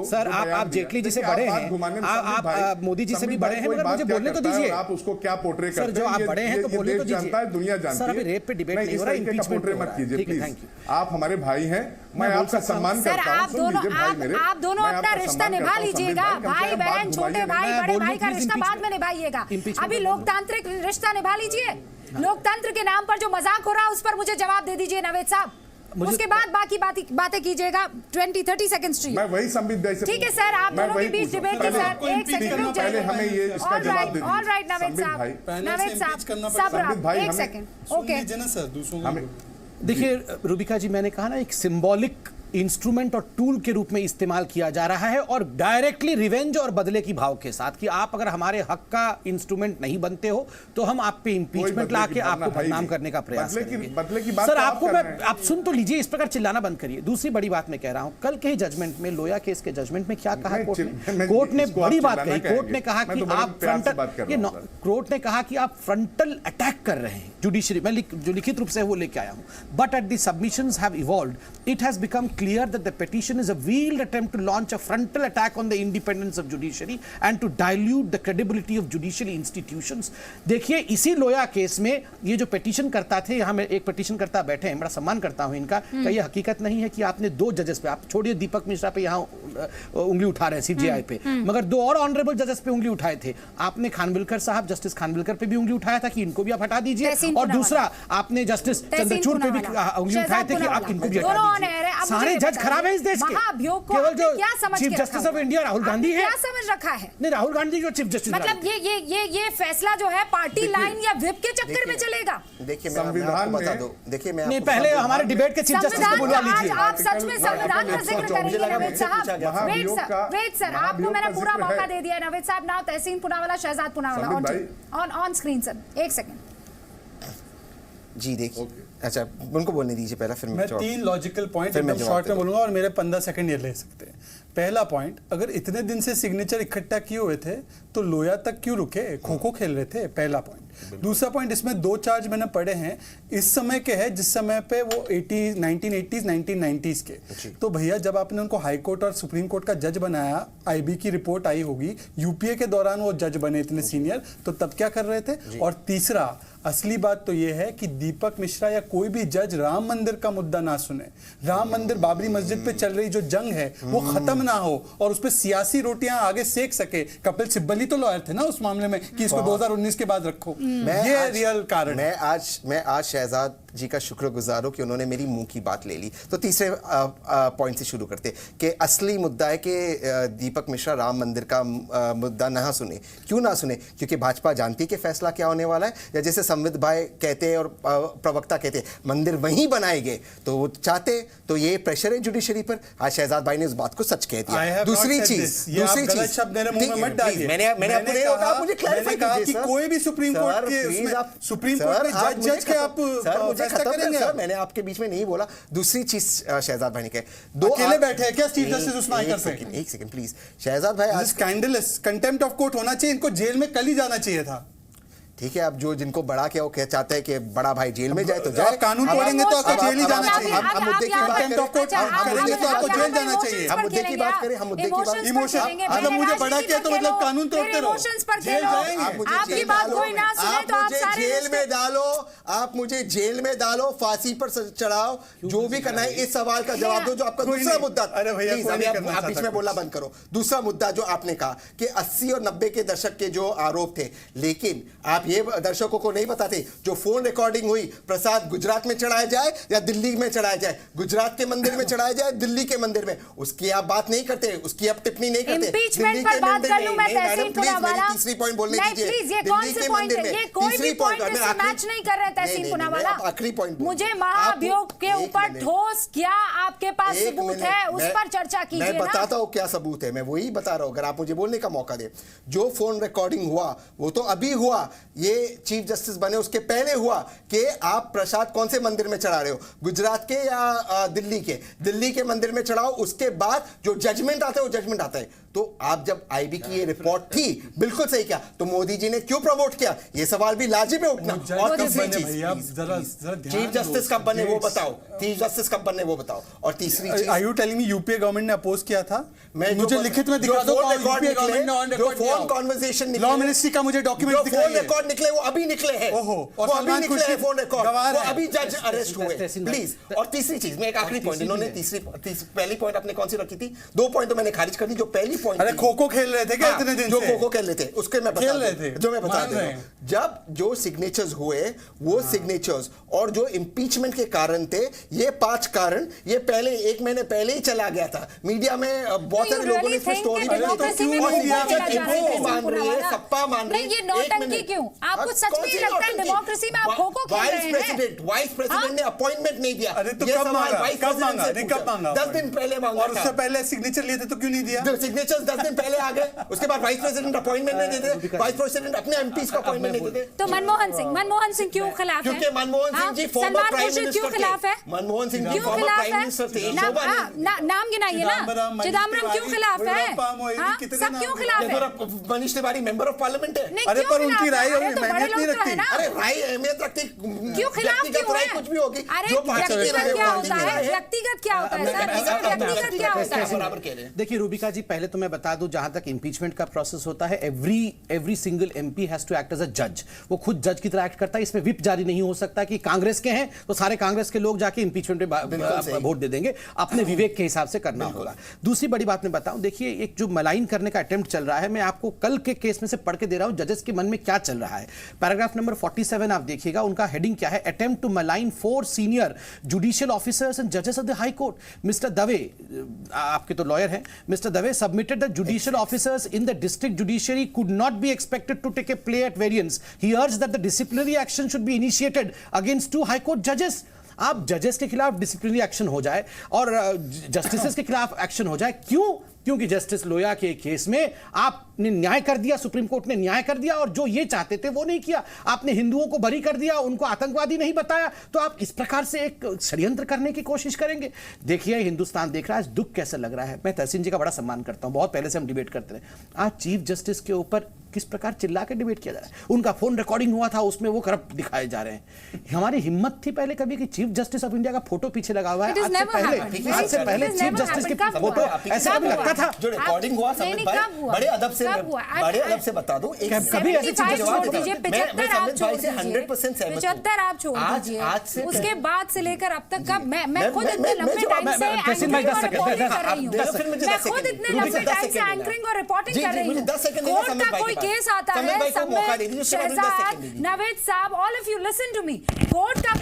सर, आप जेटली जी से बड़े हैं, आप मोदी जी से भी बड़े हैं, मगर मुझे बोलने तो दीजिए। आप उसको क्या पोर्ट्रे करते हैं? सर, जो आप बड़े हैं तो बोलने तो दीजिए। जानता है, दुनिया जानती है। सर, अभी रेप पे डिबेट नहीं हो रहा है, इम्पीचमेंट पोर्ट्रे मत कीजिए प्लीज। आप हमारे भाई हैं, मैं आपका सम्मान करता हूं। सर, आप दोनों अपना रिश्ता निभा लीजिएगा। भाई बहन, छोटे भाई, बड़े भाई का रिश्ता बाद में निभाइएगा। अभी लोकतांत्रिक रिश्ता निभा लीजिए। लोकतंत्र के नाम पर जो मजाक हो रहा है उस पर मुझे जवाब दे दीजिए नवेद साहब, उसके बाद बाकी बातें कीजिएगा। 20-30 सेकंड्स चाहिए। मैं वही संबित जैसे, ठीक है सर, आप दोनों के बीच डिबेट के साथ एक सेकंड रुक जाइए। हमें ये इसका जवाब दे दीजिए। ऑलराइट नवेद साहब, सब्र, एक सेकंड, ओके। देखिए रूबिका जी, मैंने कहा ना, एक सिंबॉलिक इंस्ट्रूमेंट और टूल के रूप में इस्तेमाल किया जा रहा है, और डायरेक्टली रिवेंज और बदले की भाव के साथ कि आप अगर हमारे हक का इंस्ट्रूमेंट नहीं बनते हो तो हम आप पे इंपीचमेंट लाके आपको बदनाम करने का प्रयास करेंगे। बदले की बात सर तो आप आपको कर मैं रहे हैं। आप सुन तो लीजिए, इस प्रकार चिल्लाना बंद करिए। दूसरी बड़ी बात मैं कह रहा हूं, कल के ही जजमेंट में, लोया केस के जजमेंट में क्या कहा कोर्ट ने? कोर्ट ने बड़ी बात कही। कोर्ट ने कहा कि आप कोर्ट ने कहा कि आप फ्रंटल अटैक कर रहे हैं जुडिशरी। मैं जो लिखित रूप से वो लेके आया हूं। But at the submissions have evolved, it has become clear that the petition is a veiled attempt to launch a frontal attack on the independence of judiciary and to dilute the credibility of judicial institutions. देखिए इसी लोया केस में ये जो पिटीशन करता थे, यहाँ एक पिटीशन करता बैठे हैं, बड़ा सम्मान करता हूं इनका, क्या ये हकीकत नहीं है कि आपने 2 जजेस पे, आप छोड़िए दीपक मिश्रा पे यहाँ उंगली उठा रहे हैं सीजीआई पे, मगर 2 और ऑनरेबल जजेस पे उंगली उठाए थे आपने। खानविलकर साहब, जस्टिस खानविलकर पे भी उंगली उठाया था कि इनको भी आप हटा दीजिए, और दूसरा आपने जस्टिस चंद्रचूड़ पे भी उंगली उठाए थे कि आप इनको भी हटा दीजिए। सारे जज खराब है इस देश के। केवल जो chief justice of India Rahul Gandhi है, क्या समझ रखा है? नहीं, राहुल गांधी जो चीफ जस्टिस, मतलब ये फैसला जो है पार्टी लाइन या व्हिप के चक्कर में चलेगा। देखिए मैं आपको बता दूं, देखिए मैं नहीं, पहले हमारे डिबेट के चीफ जस्टिस को बुलवा लीजिए। आप सच में संविधान का जिक्र करेंगे नवेद साहब? वेट सर, आपको मैंने पूरा मौका दे दिया नवेद साहब। Now Tehseen Poonawalla, Shehzad Poonawalla on screen sir, 1 second जी। देखिए अच्छा, उनको बोलने दीजिए पहला, फिर मैं 3 लॉजिकल पॉइंट एकदम शॉर्ट में बोलूंगा और मेरे 15 सेकंड ये ले सकते हैं। पहला पॉइंट, अगर इतने दिन से सिग्नेचर इकट्ठा किए हुए थे तो लोया तक क्यों रुके? खो खो खेल रहे थे, पहला पॉइंट। दूसरा पॉइंट, इसमें 2 चार्ज मैंने पढ़े हैं इस समय के हैं जिस समय पे वो 1980s 1990s के। तो भैया जब आपने उनको हाई कोर्ट और सुप्रीम कोर्ट का जज बनाया, आईबी की रिपोर्ट आई होगी, यूपीए के दौरान वो जज बने इतने सीनियर, तो तब क्या कर रहे थे? और तीसरा असली बात तो ये है कि दीपक मिश्रा या कोई भी जज राम मंदिर का मुद्दा ना सुने, राम मंदिर बाबरी मस्जिद पे चल रही जो जंग है वो खत्म ना हो और उस पे सियासी रोटियां आगे सेक सके। कपिल सिब्बल ही तो लॉयर थे ना उस मामले में कि इसको 2019 के बाद रखो। ये रियल कारण। मैं आज शहजाद जी का शुक्रगुजार हूं कि उन्होंने मेरी मुंह की बात ले ली। तो तीसरे पॉइंट से शुरू करते कि असली मुद्दा है कि दीपक मिश्रा राम मंदिर का मुद्दा ना सुने। क्यों ना सुने? क्योंकि भाजपा जानती है कि फैसला क्या होने वाला है, या जैसे संविद भाई कहते हैं और प्रवक्ता कहते हैं मंदिर वहीं बनाएंगे, तो वो चाहते, तो ये प्रेशर है जुडिशरी पर। आज शहजाद भाई ने उस बात को सच कह दिया। दूसरी चीज शब्द मेरे मुंह में मत डालिए। मैंने आपको कहा, मुझे क्लैरिफाई कीजिए कि कोई भी सुप्रीम कोर्ट के जज के आप खत्म करेंगे। सर मैंने आपके बीच में नहीं बोला। दूसरी चीज शहजाद भाई ने कहा, 2 अकेले बैठे हैं क्या चीफ जस्टिस उस्मान कर पे? एक सेकंड प्लीज शहजाद भाई, आज स्कैंडलस कंटेम्प्ट ऑफ कोर्ट होना चाहिए, इनको जेल में कल ही जाना चाहिए था। ठीक है, अब जो जिनको बड़ा क्या वो चाहते हैं कि बड़ा भाई जेल में जाए तो जाए। कानून तोड़ेंगे तो आपको जेल ही जाना चाहिए। हम मुद्दे की बात करेंगे तो आपको जेल जाना चाहिए। हम मुद्दे की बात करें, हम मुद्दे की बात। इमोशन, अगर मुझे बड़ा किया तो मतलब कानून तोड़ते रहो, जेल जाएंगे। आपकी बात कोई ना सुने तो आप सारे जेल में डालो, आप मुझे जेल में डालो, फांसी पर चढ़ाओ, जो भी करना है। इस सवाल का जवाब दो जो आपका दूसरा मुद्दा। अरे भैया आप बीच में बोलना बंद करो। दूसरा मुद्दा जो आपने कहा कि 80 और 90 के दशक के जो आरोप थे, लेकिन आप ये दर्शकों को नहीं बताते जो फोन रिकॉर्डिंग हुई, प्रसाद गुजरात में चढ़ाया जाए या दिल्ली में चढ़ाया जाए, गुजरात के मंदिर में चढ़ाया जाए, दिल्ली के मंदिर में, उसकी आप बात नहीं करते, उसकी आप टिप्पणी नहीं करते। दिल्ली के मंदिर में तीसरी पॉइंट बोलने दीजिए। दिल्ली के मंदिर में तीसरी पॉइंट मैच नहीं कर रहे तहसीन पुनावाला। आखिरी पॉइंट मुझे महाभियोग के ऊपर ठोस क्या आपके पास सबूत है उस पर चर्चा कीजिए। मैं बताता हूं क्या सबूत है, मैं वही बता रहा हूं। अगर आप मुझे बोलने का मौका दे, जो फोन रिकॉर्डिंग हुआ वो तो अभी हुआ, ये चीफ जस्टिस बने उसके पहले हुआ कि आप प्रसाद कौन से मंदिर में चढ़ा रहे हो, गुजरात के या दिल्ली के? दिल्ली के मंदिर में चढ़ाओ, उसके बाद जो जजमेंट आता है वो जजमेंट आता है। तो आप जब आईबी की ये रिपोर्ट थी, बिल्कुल सही किया, तो मोदी जी ने क्यों प्रमोट किया? ये सवाल भी लाजिब है उठना। और तीसरी चीज, चीफ जस्टिस कब बने वो बताओ, चीफ जस्टिस कब बने वो बताओ। और तीसरी चीज, are you telling me UPA government ने अपोज किया था? मैं मुझे लिखित में दिखा दो, यूपीए गवर्नमेंट ने ऑन रिकॉर्ड फोन कॉन्वर्सेशन निकले, लॉ मिनिस्ट्री का मुझे डॉक्यूमेंट दिखाइए। फोन रिकॉर्ड निकले, वो अभी निकले हैं। ओहो, और अभी निकले हैं फोन रिकॉर्ड, वो अभी जज अरेस्ट हुए, प्लीज। और तीसरी चीज में एक आखिरी पॉइंट, इन्होंने पहली पॉइंट आपने कौन सी रखी थी? 2 पॉइंट तो मैंने खारिज कर दी। जो पहली पॉइंट, अरे खो खो खेल रहे थे क्या इतने दिन? जो खो खो खेल रहे थे उसके मैं बता रहा हूं, जो मैं बता रहा हूं। जब जो सिग्नेचर्स हुए वो सिग्नेचर्स और जो इंपीचमेंट के कारण थे, ये 5 कारण, ये पहले 1 महीने पहले ही चला गया था मीडिया में। बहुत सारे लोगों ने इसमें स्टोरी मान रही है, सप्पा मान रही है। ये नौटंकी क्यों? आपको सच में ये लगता है डेमोक्रेसी में आप खो-खो खेल रहे हैं? वाइस प्रेसिडेंट ने अपॉइंटमेंट नहीं दिया। अरे तो कब मांगा? कब मांगा? 10 दिन पहले मांगा। और उससे पहले सिग्नेचर लिए थे तो क्यों नहीं दिया? सिग्नेचर्स 10 दिन पहले आ गए, उसके बाद वाइस प्रेसिडेंट अपॉइंटमेंट नहीं देते, वाइस प्रेसिडेंट अपने एमपीज को अपॉइंटमेंट नहीं देते। तो मनमोहन सिंह क्यों खिलाफ है? क्योंकि Manmohan Singh ji former prime minister क्यों खिलाफ है? मनमोहन सिंह जी क्यों फॉर्मर खिलाफ प्राइम है? मिनिस्टर थे। शोभा नहीं। नाम गिनाइए ना। चिदम्बरम क्यों खिलाफ है? सब क्यों खिलाफ है? Manish Tiwari member of parliament है। अरे पर उनकी राय अहमियत नहीं रखती। अरे राय अहमियत रखती, क्यों खिलाफ क्यों है? कुछ भी होगी। अरे व्यक्तिगत क्या होता है? व्यक्तिगत क्या होता है सर? व्यक्तिगत क्या होता है? बराबर कह रहे हैं। देखिए रूबिका जी, पहले तो मैं बता दूं, जहां तक इंपीचमेंट का प्रोसेस होता है, every single MP has to act as a जज। वो खुद जज की तरह एक्ट करता है। इसमें विप जारी नहीं हो सकता कि कांग्रेस के हैं तो सारे कांग्रेस के लोग जाके इंपीचमेंट में वोट दे देंगे। अपने विवेक के हिसाब से करना होगा। दूसरी बड़ी बात मैं बताऊं, देखिए एक जो मलाइन करने का अटेम्प्ट चल रहा है, मैं आपको कल के केस में से पढ़ के दे रहा हूं जजेस के मन में क्या चल रहा है। पैराग्राफ नंबर 47 आप देखिएगा, उनका हेडिंग क्या है? Attempt to malign 4 senior judicial officers and जजेस of the high court. Mister Dave, आपके तो लॉयर हैं, mister Dave submitted the judicial officers in the district judiciary could not be expected to take a plea at variance. He urged that the disciplinary action should be initiated against 2 high court जजेस। आप जजेस के खिलाफ डिसिप्लिनरी एक्शन हो जाए और जस्टिसेस के खिलाफ एक्शन हो जाए, क्यों? क्योंकि जस्टिस लोया के केस में आपने न्याय कर दिया, सुप्रीम कोर्ट ने न्याय कर दिया, और जो ये चाहते थे वो नहीं किया। आपने हिंदुओं को बरी कर दिया, उनको आतंकवादी नहीं बताया, तो आप इस प्रकार से एक षड्यंत्र करने की कोशिश करेंगे। देखिए हिंदुस्तान देख रहा है, दुख कैसे लग रहा है। मैं तहसीन जी का बड़ा सम्मान करता हूं, बहुत पहले से हम डिबेट करते रहे। आज चीफ जस्टिस के ऊपर किस प्रकार चिल्ला के डिबेट किया जा रहा है। उनका फोन रिकॉर्डिंग हुआ था, उसमें वो करप्ट दिखाए जा रहे हैं। हमारी हिम्मत थी पहले कभी कि चीफ जस्टिस ऑफ इंडिया का फोटो पीछे लगा हुआ है। आज से पहले चीफ जस्टिस के फोटो ऐसा कभी लगता था? जो रिकॉर्डिंग हुआ समित भाई, बड़े अदब से बता दूं, कभी ऐसी चीजें छोड़ दीजिए, 75 आप छोड़ दीजिए, 100% सहमत हूं। 75 आप छोड़ दीजिए। आज से उसके बाद से लेकर अब तक कब मैं खुद इतने लंबे टाइम से एंकरिंग और रिपोर्टिंग कर रही हूं। मैं खुद इतने लंबे टाइम से एंकरिंग और रिपोर्टिंग कर रही हूं। कोर्ट का कोई केस आता है, समित, शहजाद, नवेद साहब, all of you listen to me. Court का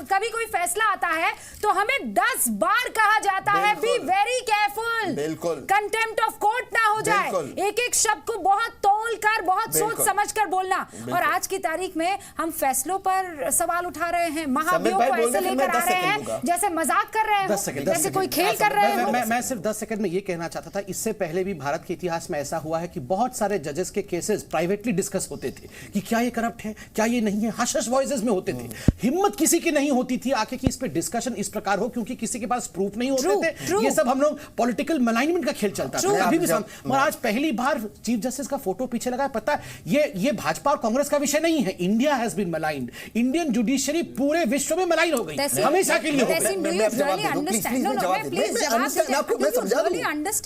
कभी कोई फैसला आता है तो हमें 10 बार कहा जाता है बी वेरी केयरफुल, बिल्कुल, कंटेम्प्ट ऑफ कोर्ट ना हो जाए। एक एक शब्द को बहुत तोल कर, बहुत सोच समझ कर बोलना। और आज की तारीख में हम फैसलों पर सवाल उठा रहे हैं, महाभियोग को ऐसे लेकर आ रहे हैं जैसे मजाक कर रहे हो, जैसे कोई खेल कर रहे हो। मैं सिर्फ 10 सेकंड में ये कहना चाहता था, इससे पहले भी भारत के इतिहास में ऐसा हुआ है कि बहुत सारे जजेस के केसेस प्राइवेटली डिस्कस होते थे कि क्या ये करप्ट है, क्या ये नहीं है, हश हश वॉइसेस में होते थे। हिम्मत किसी की नहीं होती थी आके कि इस पे डिस्कशन इस प्रकार हो, क्योंकि किसी के पास प्रूफ नहीं होते थे। ये सब हम लोग पॉलिटिकल मलाइनमेंट का खेल चलता था अभी भी। और आज पहली बार चीफ जस्टिस का फोटो पीछे लगा। पता है ये भाजपा और कांग्रेस का विषय नहीं है। India has been maligned. Indian judiciary पूरे विश्व में मलाइन हो गई, हमेशा के लिए हो गई।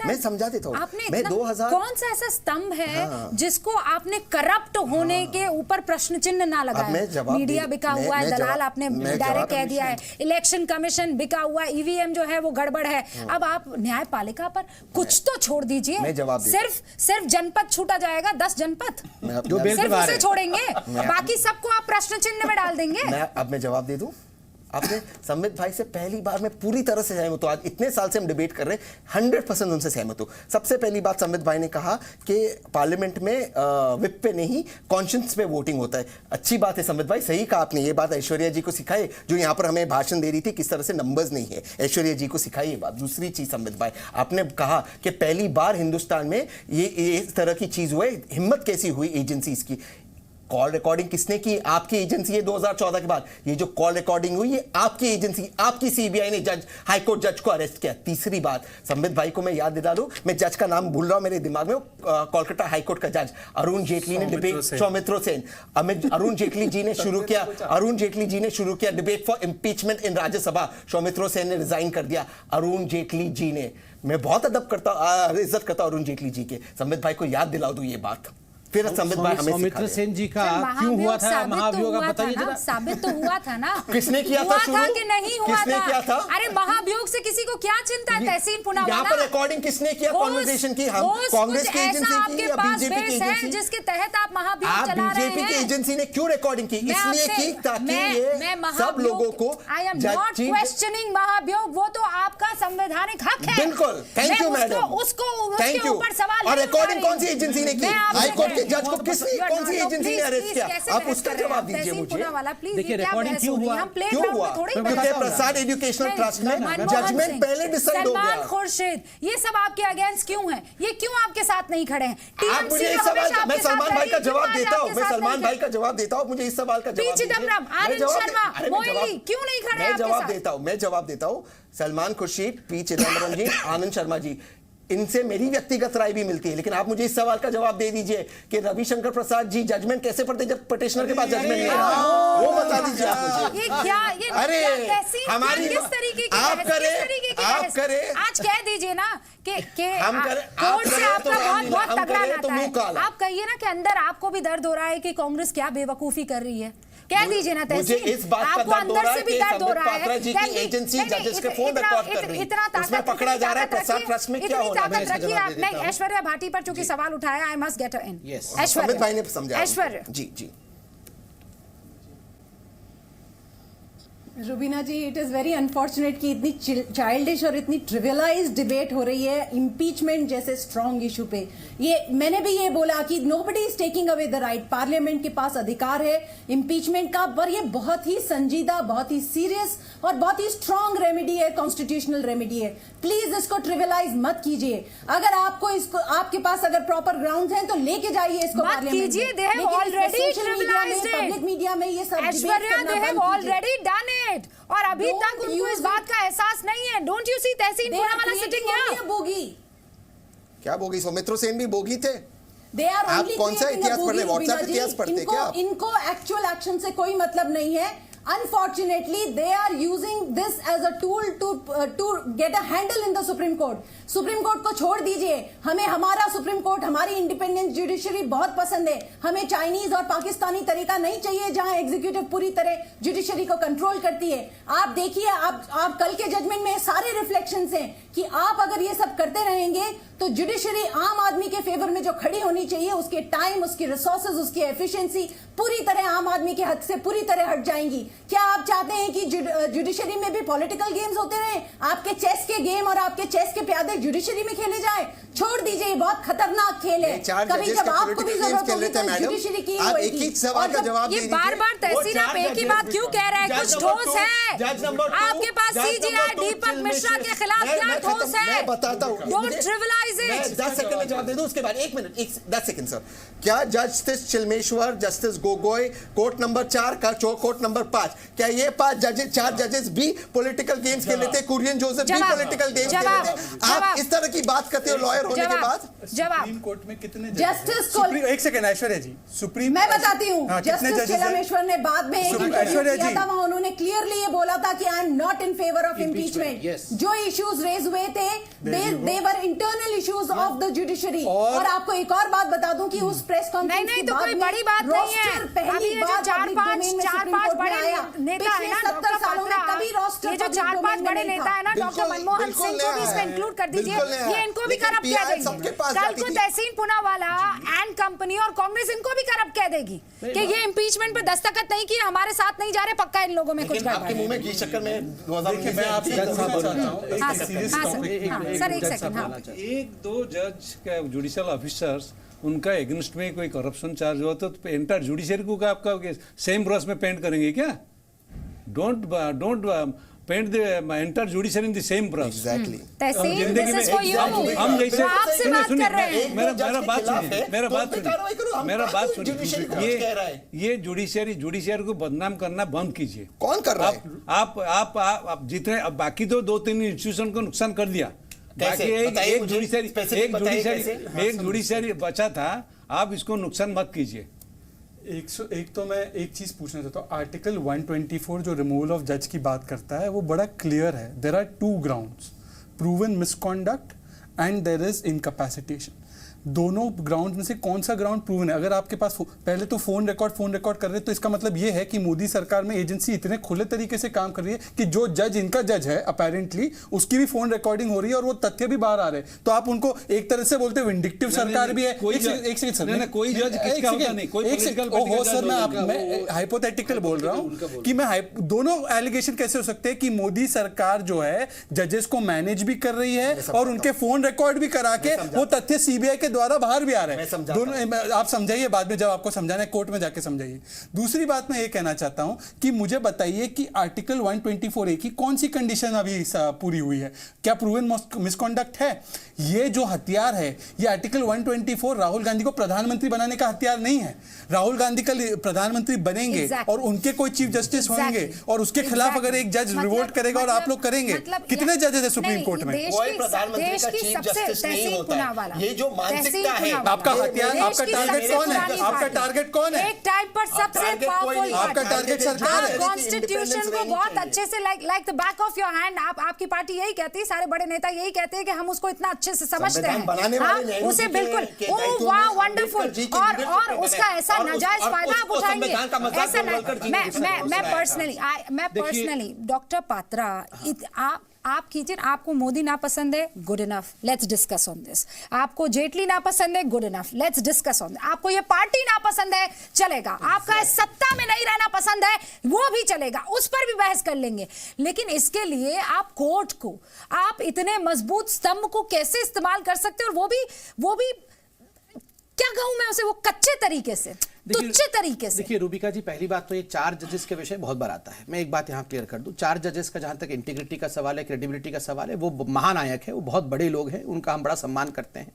मैं समझा देता हूं। आपने कौन सा ऐसा स्तंभ है जिसको आपने करप्ट होने के ऊपर प्रश्न चिन्ह ना लगाया? मीडिया बिका हुआ है, दलाल आपने डायरेक्ट कह दिया है, इलेक्शन कमीशन बिका हुआ है, ईवीएम जो है वो गड़बड़ है। अब आप न्यायपालिका पर कुछ तो छोड़ दीजिए। सिर्फ जनपद छूटा जाएगा, 10 जनपद सिर्फ उसे छोड़ेंगे, बाकी सबको आप प्रश्न चिन्ह में डाल देंगे। अब मैं जवाब दे दूं। आपने संबित भाई से पहली बार मैं पूरी तरह से सहमत हूं। आज इतने साल से हम डिबेट कर रहे हैं, 100% उनसे सहमत हूं। सबसे पहली बात संबित भाई ने कहा कि पार्लियामेंट में विप पे नहीं, कॉन्शियंस पे वोटिंग होता है। अच्छी बात है संबित भाई, सही कहा आपने। ये बात ऐश्वर्या जी को सिखाए, जो यहाँ पर हमें भाषण दे रही थी किस तरह से नंबर्स नहीं है। ऐश्वर्या जी को सिखाई ये बात। दूसरी चीज संबित भाई, आपने कहा कि पहली बार हिंदुस्तान में ये इस तरह की चीज हुई। हिम्मत कैसी हुई एजेंसीज की? कॉल रिकॉर्डिंग किसने की? आपकी एजेंसी है। 2014 के बाद ये जो कॉल रिकॉर्डिंग हुई है आपकी एजेंसी, आपकी सीबीआई ने हाईकोर्ट जज को अरेस्ट किया। तीसरी बात संबित भाई को मैं याद दिला दूं, मैं जज का नाम भूल रहा हूं मेरे दिमाग में, कोलकाता हाईकोर्ट का जज अरुण जेटली ने डिबेट, सौमित्र सेन, अरुण जेटली जी ने शुरू किया डिबेट फॉर इंपीचमेंट इन राज्यसभा। सौमित्र सेन ने रिजाइन कर दिया। अरुण जेटली जी ने, मैं बहुत इज्जत करता हूं अरुण जेटली जी के। संबित भाई को याद दिला दूं ये बात। फिर संबित भाई हमें सौमित्र सेन जी का क्यों हुआ था महाभियोग, बताइए जरा। साबित तो हुआ था ना। किसने किया था शुरू? कि नहीं हुआ किसने था? किया था? अरे महाभियोग से किसी को क्या चिंता है? तहसीन पुनावाला, यहाँ पर रिकॉर्डिंग किसने किया कॉन्वर्सेशन की? हम कांग्रेस की एजेंसी की या बीजेपी की एजेंसी? जिसके तहत आप महाभियोग चला रहे हैं। बीजेपी की एजेंसी ने क्यों रिकॉर्डिंग की? इसलिए की ताकि ये सब लोगों को, आई एम नॉट क्वेश्चनिंग महाभियोग, वो तो आपका संवैधानिक हक है। बिल्कुल, थैंक यू मैडम, उसको ऊपर सवाल। और रिकॉर्डिंग कौन सी एजेंसी ने की? हाईकोर्ट के जज को किसने, कौन सी एजेंसी ने अरेस्ट किया? आप उसका जवाब दीजिए मुझे। देखिए, रिकॉर्डिंग क्यों हुआ? क्यों हुआ? क्योंकि प्रसाद एजुकेशनल ट्रस्ट में जजमेंट पहले डिसाइड हो सलमान गया। खुर्शीद, ये सब आपके अगेंस्ट क्यों हैं? ये क्यों आपके साथ नहीं खड़े हैं? आप मुझे इस सवाल का, मैं सलमान भाई का जवाब देता हूँ, मैं सलमान भाई का जवाब देता हूँ, मुझे इस सवाल का जवाब दीजिए। आनंद शर्मा, मोइली क्यों नहीं खड़े मैं आपके जवाब साथ? देता हूँ, मैं जवाब देता हूँ। सलमान खुर्शीद, पी चिदम्बरम जी, आनंद शर्मा जी, इनसे मेरी व्यक्तिगत राय भी मिलती है, लेकिन आप मुझे इस सवाल का जवाब दे दीजिए कि रविशंकर प्रसाद जी जजमेंट कैसे पढ़ते जब पिटिशनर के पास जजमेंट नहीं है, वो बता दीजिए आप मुझे। ये क्या, ये अरे कैसी, हमारी किस तरीके की आप बहस, करें, किस तरीके की आप बहस? करें, आज कह दीजिए ना कि हम करें, आप कोर्ट से करें आपका तो बहुत बहुत हम तगड़ा करें तो नाता मुंह है। काला। आप कहिए ना कि अंदर आपको भी दर्द हो रहा है कि कांग्रेस क्या बेवकूफी कर रही है, कह दीजिए ना। मुझे इस बात का आपको दर्द हो अंदर रहा से है भी कि दर्द हो संबित रहा है। पात्रा जी की एजेंसी जजेस के फोन रिकॉर्ड कर रही है, उसमें पकड़ा जा रहा है प्रसाद ट्रस्ट में क्या हो रहा है। ताकत रखिए आप। नहीं, ऐश्वर्या भाटी पर चूंकि सवाल उठाया, I must get in. Sambit भाई ने समझाया। ऐश्वर्या जी जी रुबीना जी, इट इज़ वेरी अनफॉर्चुनेट कि इतनी चाइल्डिश और इतनी ट्रिवियलाइज्ड डिबेट हो रही है इम्पीचमेंट जैसे स्ट्रॉन्ग इशू पे। ये मैंने भी ये बोला कि nobody is taking away the right, parliament के पास अधिकार है इम्पीचमेंट का, पर ये बहुत ही संजीदा, बहुत ही सीरियस और बहुत ही स्ट्रॉन्ग रेमेडी है, कॉन्स्टिट्यूशनल रेमेडी है। प्लीज इसको ट्रिवियलाइज मत कीजिए। अगर आपको इसको, आपके पास अगर प्रॉपर ग्राउंड हैं तो लेके जाइए इसको मत कीजिए। They have already trivialised it. Public media में ये सब Aishwarya, they have already done it, और अभी तक उनको इस बात का एहसास नहीं है। Don't you see Tehseen Poonawalla sitting here? Bogey, क्या बोगी? सौमित्र सेन भी बोगी थे। They are आप only कौन सा creating a इतिहास पढ़ रहे? bogey, व्हाट्सएप रुबीना जी। इतिहास पढ़ते क्या आप? इनको एक्चुअल एक्शन से कोई मतलब नहीं है। Unfortunately, they are using this as a tool to get a handle in the Supreme Court. Supreme court को छोड़ दीजिए, हमें हमारा सुप्रीम कोर्ट, हमारी इंडिपेंडेंट जुडिशरी बहुत पसंद है। हमें चाइनीज और पाकिस्तानी तरीका नहीं चाहिए जहां एग्जीक्यूटिव पूरी तरह जुडिशरी को कंट्रोल करती है। आप देखिए, आप कल के जजमेंट में सारे रिफ्लेक्शंस हैं कि आप अगर ये सब करते रहेंगे तो जुडिशरी आम आदमी के फेवर में जो खड़ी होनी चाहिए, उसके टाइम, उसकी रिसोर्सेज, उसकी एफिशिएंसी पूरी तरह आम आदमी के हद से पूरी तरह हट जाएंगी। क्या आप चाहते हैं कि जुडिशरी में भी पॉलिटिकल गेम्स होते रहे? आपके चेस के गेम और आपके चेस के प्यादे जुडिशरी में खेले जाए? छोड़ दीजिए, बहुत खतरनाक खेल है। कभी जब आपको भी जरूरत होगी तो जुडिशरी की आप एक ही सवाल का जवाब ये बार-बार तहसीन आप एक ही बात क्यों कह रहे हैं? कुछ ठोस है आपके पास? सीजीआई दीपक मिश्रा के खिलाफ क्या ठोस है? मैं बताता हूँ। Don't trivialise it. 10 सेकंड में जवाब दे दूं, उसके बाद 1 मिनट, 10 सेकंड सर। क्या justice Chelameswar, justice Gogoi, court number 4 का कोर्ट नंबर 5, क्या ये 4 जजेस भी पॉलिटिकल गेम्स खेले थे? कुरियन जोसेफ भी पॉलिटिकल गेम्स खेले थे? आप इस तरह की बात करते हो लॉयर होने के बाद? सुप्रीम कोर्ट में कितने जस्टिस एक सेकंड ऐश्वर्या जी, सुप्रीम मैं बताती हूँ। कितने जस्टिस चिलमेश्वर ने बाद में एक इंटरव्यू किया था, वहां उन्होंने क्लियरली ये बोला था कि I am not in favour of impeachment. जो इश्यूज रेज हुए थे they were internal issues of the judiciary. और आपको एक और बात बता दूं कि उस प्रेस कॉन्फ्रेंस नहीं तो कोई बड़ी बात नहीं है। अभी ये जो चार पांच बड़े नेता है ना, डॉक्टर पत्रा, ये जो 4-5 बड़े नेता है ना, डॉक्टर मनमोहन सिंह को भी इसमें इंक्लूड कर दीजिए। ये इनको भी करप्ट कह देंगे। कल को तहसीन पूनावाला एंड कंपनी और कांग्रेस इनको भी करप्ट कह देगी कि ये इम्पीचमेंट पे दस्तखत नहीं किए, हमारे साथ नहीं जा रहे, पक्का इन लोगों में कुछ गड़बड़ आपके है। मुंह में घी शक्कर में मैं आपसे सर एक सेकंड। हाँ, 1-2 जज का जुडिशियल ऑफिसर्स उनका एगेंस्ट में कोई करप्शन चार्ज हुआ तो एंटायर जुडिशरी को आपका सेम ब्रश में पेंट करेंगे क्या? Don't paint the entire judiciary in the same brush. Exactly. Tehseen this is for you. हम जैसे आपसे बात कर रहे हैं। मेरा बात सुनिए। ये जुडिशरी को बदनाम करना बंद कीजिए। कौन कर रहा है? आप जितने, अब बाकी तो 2-3 इंस्टीट्यूशन को नुकसान कर दिया, बाकी एक जुडिशरी बचा था, आप इसको नुकसान मत कीजिए। एक तो मैं एक चीज पूछना चाहता हूँ। आर्टिकल 124 जो रिमूवल ऑफ जज की बात करता है वो बड़ा क्लियर है। There are 2 grounds, proven misconduct and there is incapacitation. दोनों ग्राउंड में से कौन सा ग्राउंड प्रूवन है? अगर आपके पास पहले तो फोन रिकॉर्ड कर रहे हैं तो इसका मतलब ये है कि मोदी सरकार में एजेंसी इतने खुले तरीके से काम कर रही है कि जो जज इनका जज है अपेरेंटली उसकी भी फोन रिकॉर्डिंग हो रही है और वो तथ्य भी बाहर आ रहे हैं। तो आप उनको एक तरह से बोलते हैं विंडिक्टिव सरकार भी है। एक सेकंड सर, कोई जज किसका होता नहीं, कोई ओहो सर, मैं हाइपोथेटिकल बोल रहा हूँ कि मैं दोनों एलिगेशन कैसे हो सकते हैं कि मोदी सरकार जो है जजेस को मैनेज भी कर रही है और उनके फोन रिकॉर्ड भी करा के वो तथ्य सीबीआई के द्वारा बाहर भी आ रहे मैं हैं। समझाता दोनों आप समझाइए, बाद में जब आपको समझाना है कोर्ट में जाके समझाइए। दूसरी बात मैं ये कहना चाहता हूं कि मुझे बताइए कि आर्टिकल 124A की कौन सी कंडीशन अभी पूरी हुई है? क्या प्रूवन मिसकॉन्डक्ट है? ये जो हथियार है, ये आर्टिकल 124 राहुल गांधी को प्रधानमंत्री बनाने का हथियार नहीं है। राहुल गांधी कल प्रधानमंत्री बनेंगे और उनके कोई चीफ जस्टिस होंगे और उसके खिलाफ अगर एक जज रिवोल्ट करेगा और आप लोग करेंगे, कितने जजेस है सुप्रीम कोर्ट में? कोई प्रधानमंत्री का चीफ जस्टिस नहीं होता है। ये जो मानसिकता है, आपका हथियार, आपका टारगेट कौन है? आपका टारगेट कौन है? एक टाइम पर सबसे पावरफुल आपका टारगेट सरकार है। कॉन्स्टिट्यूशन को बहुत अच्छे से like the back of your hand आपकी पार्टी यही कहती है, सारे बड़े नेता यही कहते हैं कि हम उसको इतना अच्छे से समझते हैं, उसे बिल्कुल वाह वंडरफुल, और उसका ऐसा नाजायज फायदा आप उठाएंगे। ऐसा मैं पर्सनली डॉक्टर पात्रा, आप कीजिए, आपको मोदी ना पसंद है, good enough, let's discuss on this. आपको जेटली ना पसंद है, good enough, let's discuss on this. आपको ये पार्टी ना पसंद है, चलेगा। आपका सत्ता में नहीं रहना पसंद है, वो भी चलेगा, उस पर भी बहस कर लेंगे। लेकिन इसके लिए आप कोर्ट को, आप इतने मजबूत स्तंभ को कैसे इस्तेमाल कर सकते हैं? और वो भी क्या कहूं मैं उसे, वो कच्चे तरीके से, तुच्छ तरीके से। देखिए रूबिका जी, पहली बात तो ये 4 जजेस के विषय बहुत बार आता है। मैं एक बात यहाँ क्लियर कर दूं, 4 जजेस का जहां तक इंटीग्रिटी का सवाल है, क्रेडिबिलिटी का सवाल है, वो महानायक है, वो बहुत बड़े लोग हैं, उनका हम बड़ा सम्मान करते हैं।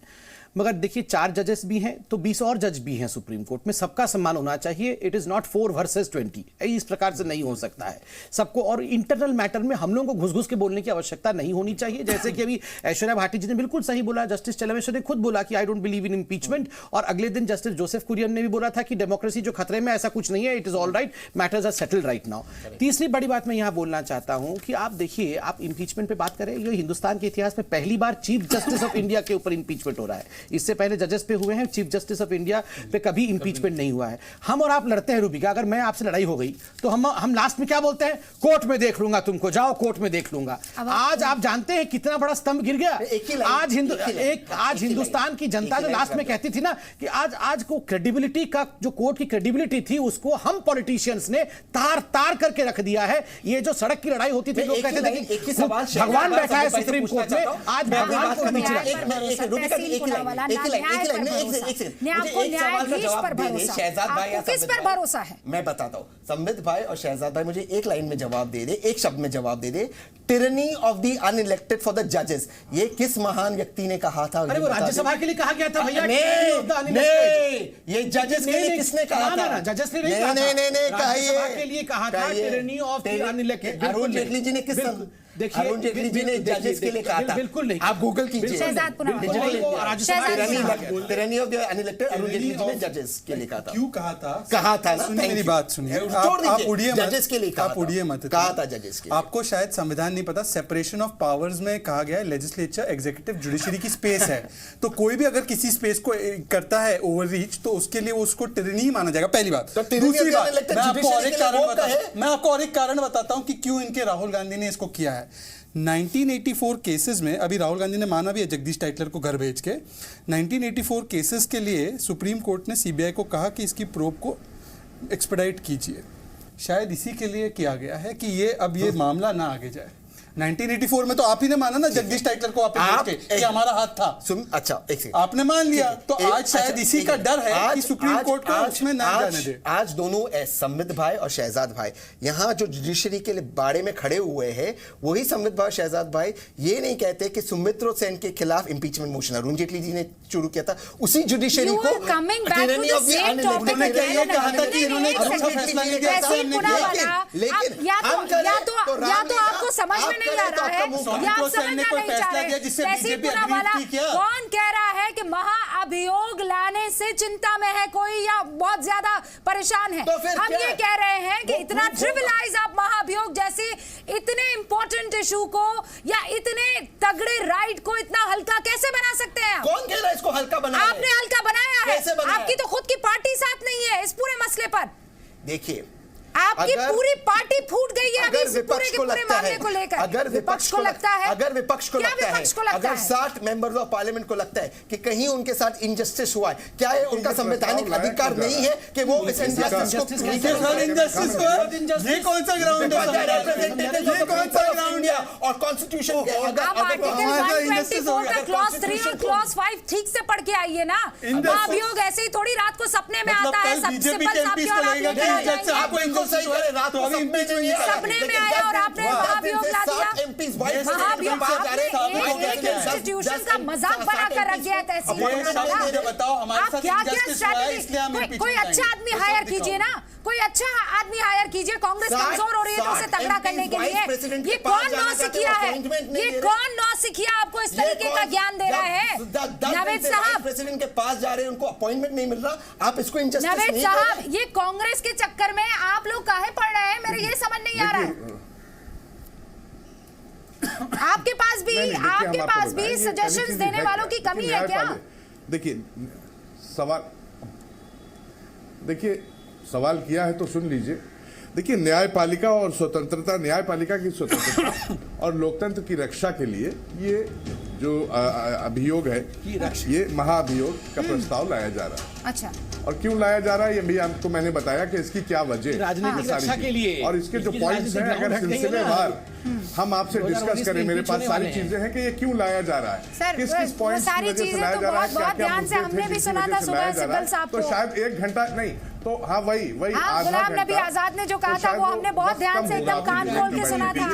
मगर देखिए 4 जजेस भी हैं तो 20 और जज भी हैं सुप्रीम कोर्ट में, सबका सम्मान होना चाहिए। इट इज नॉट 4 वर्सेस 20, इस प्रकार से नहीं हो सकता है सबको। और इंटरनल मैटर में हम लोगों को घुस घुस के बोलने की आवश्यकता नहीं होनी चाहिए। जैसे कि अभी ऐश्वर्या भाटी जी ने बिल्कुल सही बोला, जस्टिस चलमेश्वर ने खुद बोला कि I don't believe in impeachment, और अगले दिन जस्टिस जोसेफ कुरियन ने भी बोला था कि डेमोक्रेसी जो खतरे में, ऐसा कुछ नहीं है, it is all right, matters are settled right now. तीसरी बड़ी बात मैं यहां बोलना चाहता हूं कि आप देखिए, आप इंपीचमेंट पे बात करें, ये हिंदुस्तान के इतिहास में पहली बार चीफ जस्टिस ऑफ इंडिया के ऊपर इंपीचमेंट हो रहा है। इससे पहले जजेस पे हुए हैं, चीफ जस्टिस ऑफ इंडिया पे कभी इंपीचमेंट नहीं हुआ है। हम और आप लड़ते हैं रूबिका, अगर मैं आपसे लड़ाई हो गई तो हम लास्ट में क्या बोलते हैं? कोर्ट में देख लूंगा तुमको, जाओ कोर्ट में देख लूंगा। आज आप जानते हैं कितना बड़ा स्तंभ गिर गया। आज हिंदुस्तान की जनता जो लास्ट में कहती थी ना कि आज को क्रेडिबिलिटी का, जो कोर्ट की क्रेडिबिलिटी थी, उसको हम पॉलिटिशियंस ने तार तार करके रख दिया है। ये जो सड़क की लड़ाई होती थी, लोग कहते थे कि भगवान बैठा है सुप्रीम कोर्ट में, आज भगवान को नीचे किस पर भरोसा है? मैं बताता हूं। संबित भाई और शहजाद भाई मुझे एक लाइन में जवाब दे दे, एक शब्द में जवाब दे दे। Tyranny of the unelected for the जजेस, ये किस महान व्यक्ति ने कहा था? अरे वो राज्यसभा के लिए कहा गया था भैया। नहीं, ये जजेस के लिए किसने कहा था? जजेस ने नहीं कहा था, राज्यसभा के लिए कहा था tyranny of the unelected. Arun Jaitley ji ने किस, अरुण जेटली जी ने जजेस के लिए कहा था। बिल्कुल नहीं, आप गूगल कीजिए, tyranny of the unelected Arun Jaitley ji ने जजेस के लिए कहा था। क्यों कहा था? कहा था ना, मेरी बात सुनिए, आप उड़िए मत, जजेस के लिए आप उड़िए मत, कहा था जजेस के लिए। आपको शायद संविधान नहीं पता, सेपरेशन ऑफ पावर्स में कहा गया है लेजिस्लेचर, एग्जीक्यूटिव, जुडिशरी की स्पेस है। तो कोई भी अगर किसी स्पेस को करता है ओवररीच, तो उसके लिए उसको टिरनी ही माना जाएगा, पहली बात। दूसरी बात, मैं आपको और एक कारण बताता हूं कि क्यों इनके राहुल गांधी ने इसको किया है। 1984 केसेस में, अभी राहुल गांधी ने माना भी है जगदीश टाइटलर को घर भेज के, 1984 केसेस के लिए सुप्रीम कोर्ट ने सीबीआई को कहा कि इसकी प्रोब को एक्सपेडाइट कीजिए। शायद इसी के लिए किया गया है कि ये मामला ना आगे जाए। 1984 में तो आप ही ने माना ना जगदीश टाइटलर को कि हमारा हाथ था। अच्छा, एक सेकंड, आपने मान लिया, तो आज शायद इसी का डर है कि सुप्रीम कोर्ट को उसमें ना जाने दे। आज दोनों संबित भाई और शहजाद भाई यहाँ जो जुडिशरी के बारे में खड़े हुए हैं, वही संबित भाई और शहजाद भाई ये नहीं कहते कि सुमित्रा सेन के खिलाफ इंपीचमेंट मोशन अरुण जेटली जी ने शुरू किया था, उसी जुडिशरी को नहीं आ रहा है, या आप समझना नहीं चाह रहे। तहसील पुनावाला कौन कह रहा है कि महाअभियोग लाने से चिंता में है कोई या बहुत ज्यादा परेशान है? हम ये कह रहे हैं कि इतना ट्रिविलाइज आप महाअभियोग जैसे इतने इंपॉर्टेंट इशू को या इतने तगड़े राइट को इतना हल्का कैसे बना सकते हैं? कौन कह रहा है इसको हल्का बनाया? आपने हल्का बनाया है, आपकी तो खुद की पार्टी साथ नहीं है इस पूरे मसले पर। देखिए, आपकी पूरी पार्टी फूट गई है अभी अगर इस विपक्ष पूरे के को पूरे लगता मामले है, को लेकर। अगर विपक्ष को लगता है, अगर विपक्ष को क्या लगता विपक्ष को है, लगता अगर है? 60 मेंबर्स ऑफ पार्लियामेंट को लगता है कि कहीं उनके साथ इनजस्टिस हुआ है, क्या ये उनका संवैधानिक अधिकार नहीं है कि वो इस इनजस्टिस को इनजस्टिस हुआ? ये कौन सा ग्राउंड है? ये कौन सा ग्राउंड है? और कॉन्स्टिट्यूशन के आप आर्टिकल 124 का क्लॉज 3 और क्लॉज 5 ठीक से पढ़ के आइए ना। महाभियोग ऐसे ही थोड़ी रात को सपने में आता है। सब सिंपल आपकी और आप लेकर आ जाएंगे। आपको इनको सही करे, रात को सपने में आया और आपने महाभियोग ला दिया। महाभियोग आपने एक इंस्टीट्यूशन का मजाक बनाकर रख दिया है तहसील का। आप क्या क्या स्ट्रैटेजी, कोई अच्छा आदमी हायर कीजिए ना, कोई अच्छा आदमी हायर कीजिए। कांग्रेस कमजोर हो रही है तो उसे तगड़ा करने के लिए। ये कौन नौसिखिया है? ये कौन नौसिखिया आपको इस तरीके का ज्ञान दे रहा है? नवेद साहब, प्रेसिडेंट के पास जा रहे हैं, उनको अपॉइंटमेंट नहीं मिल रहा, आप इसको इनजस्टिस नवेद नहीं साहब, कर रहे। ये कांग्रेस के चक्कर में आप लोग काहे पड़ रहे हैं? मेरे ये समझ नहीं आ रहा है। आपके पास भी सजेशंस देने वालों की कमी है क्या? देखिए सवाल किया है तो सुन लीजिए। देखिए न्यायपालिका और स्वतंत्रता, न्यायपालिका की स्वतंत्रता और लोकतंत्र की रक्षा के लिए ये जो अभियोग है, ये महाअभियोग का प्रस्ताव लाया जा रहा है। अच्छा, और क्यों लाया जा रहा है ये भी आपको मैंने बताया कि इसकी क्या वजह राजनीतिक रक्षा के लिए। और इसके जो पॉइंट्स हैं, अगर सिलसिलेवार हम आपसे डिस्कस करें, मेरे पास सारी चीजें हैं कि ये क्यों लाया जा रहा है, सर, किस किस पॉइंट की सारी वजह से चीजें लाया तो जा रहा है, बहुत क्या क्या ध्यान से मुद्दे हमने थे भी जिसकी सुना वजह था से सुबह लाया जा रहा सिब्बल साहब है। तो को। शायद 1 घंटा नहीं तो हाँ वही गुलाम नबी आजाद ने जो कहा था वो हमने बहुत ध्यान से एकदम कान खोल के सुना था।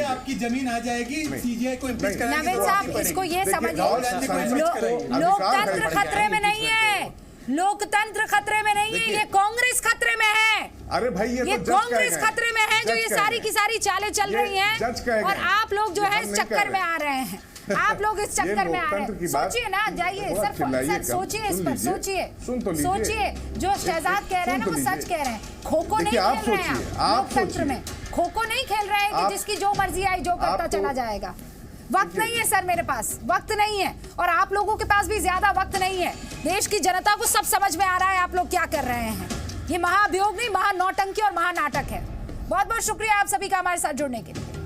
आपकी जमीन आ जाएगी सीजीआई को इम्पीच कराने की। नवेद साहब, इसको ये समझिए, लोकतंत्र खतरे में नहीं है, लोकतंत्र खतरे में नहीं है, ये कांग्रेस खतरे में है। अरे भाई ये तो कांग्रेस खतरे में है जो ये सारी की सारी चालें चल रही हैं और आप लोग जो है इस चक्कर में आ रहे हैं। आप लोग इस चक्कर में आ रहे हैं। सोचिए ना, जाइए सर, सोचिए इस पर, सोचिए। जो शहजाद कह रहे हैं ना वो सच कह रहे हैं। खो खो नहीं खेल रहे हैं आप लोकतंत्र में, खो खो नहीं खेल रहे हैं कि जिसकी जो मर्जी आई जो करता चला जाएगा। वक्त नहीं है सर, मेरे पास वक्त नहीं है और आप लोगों के पास भी ज्यादा वक्त नहीं है। देश की जनता को सब समझ में आ रहा है आप लोग क्या कर रहे हैं। ये महाअभियोग नहीं, महानौटंकी और महानाटक है। बहुत बहुत शुक्रिया आप सभी का हमारे साथ जुड़ने के लिए।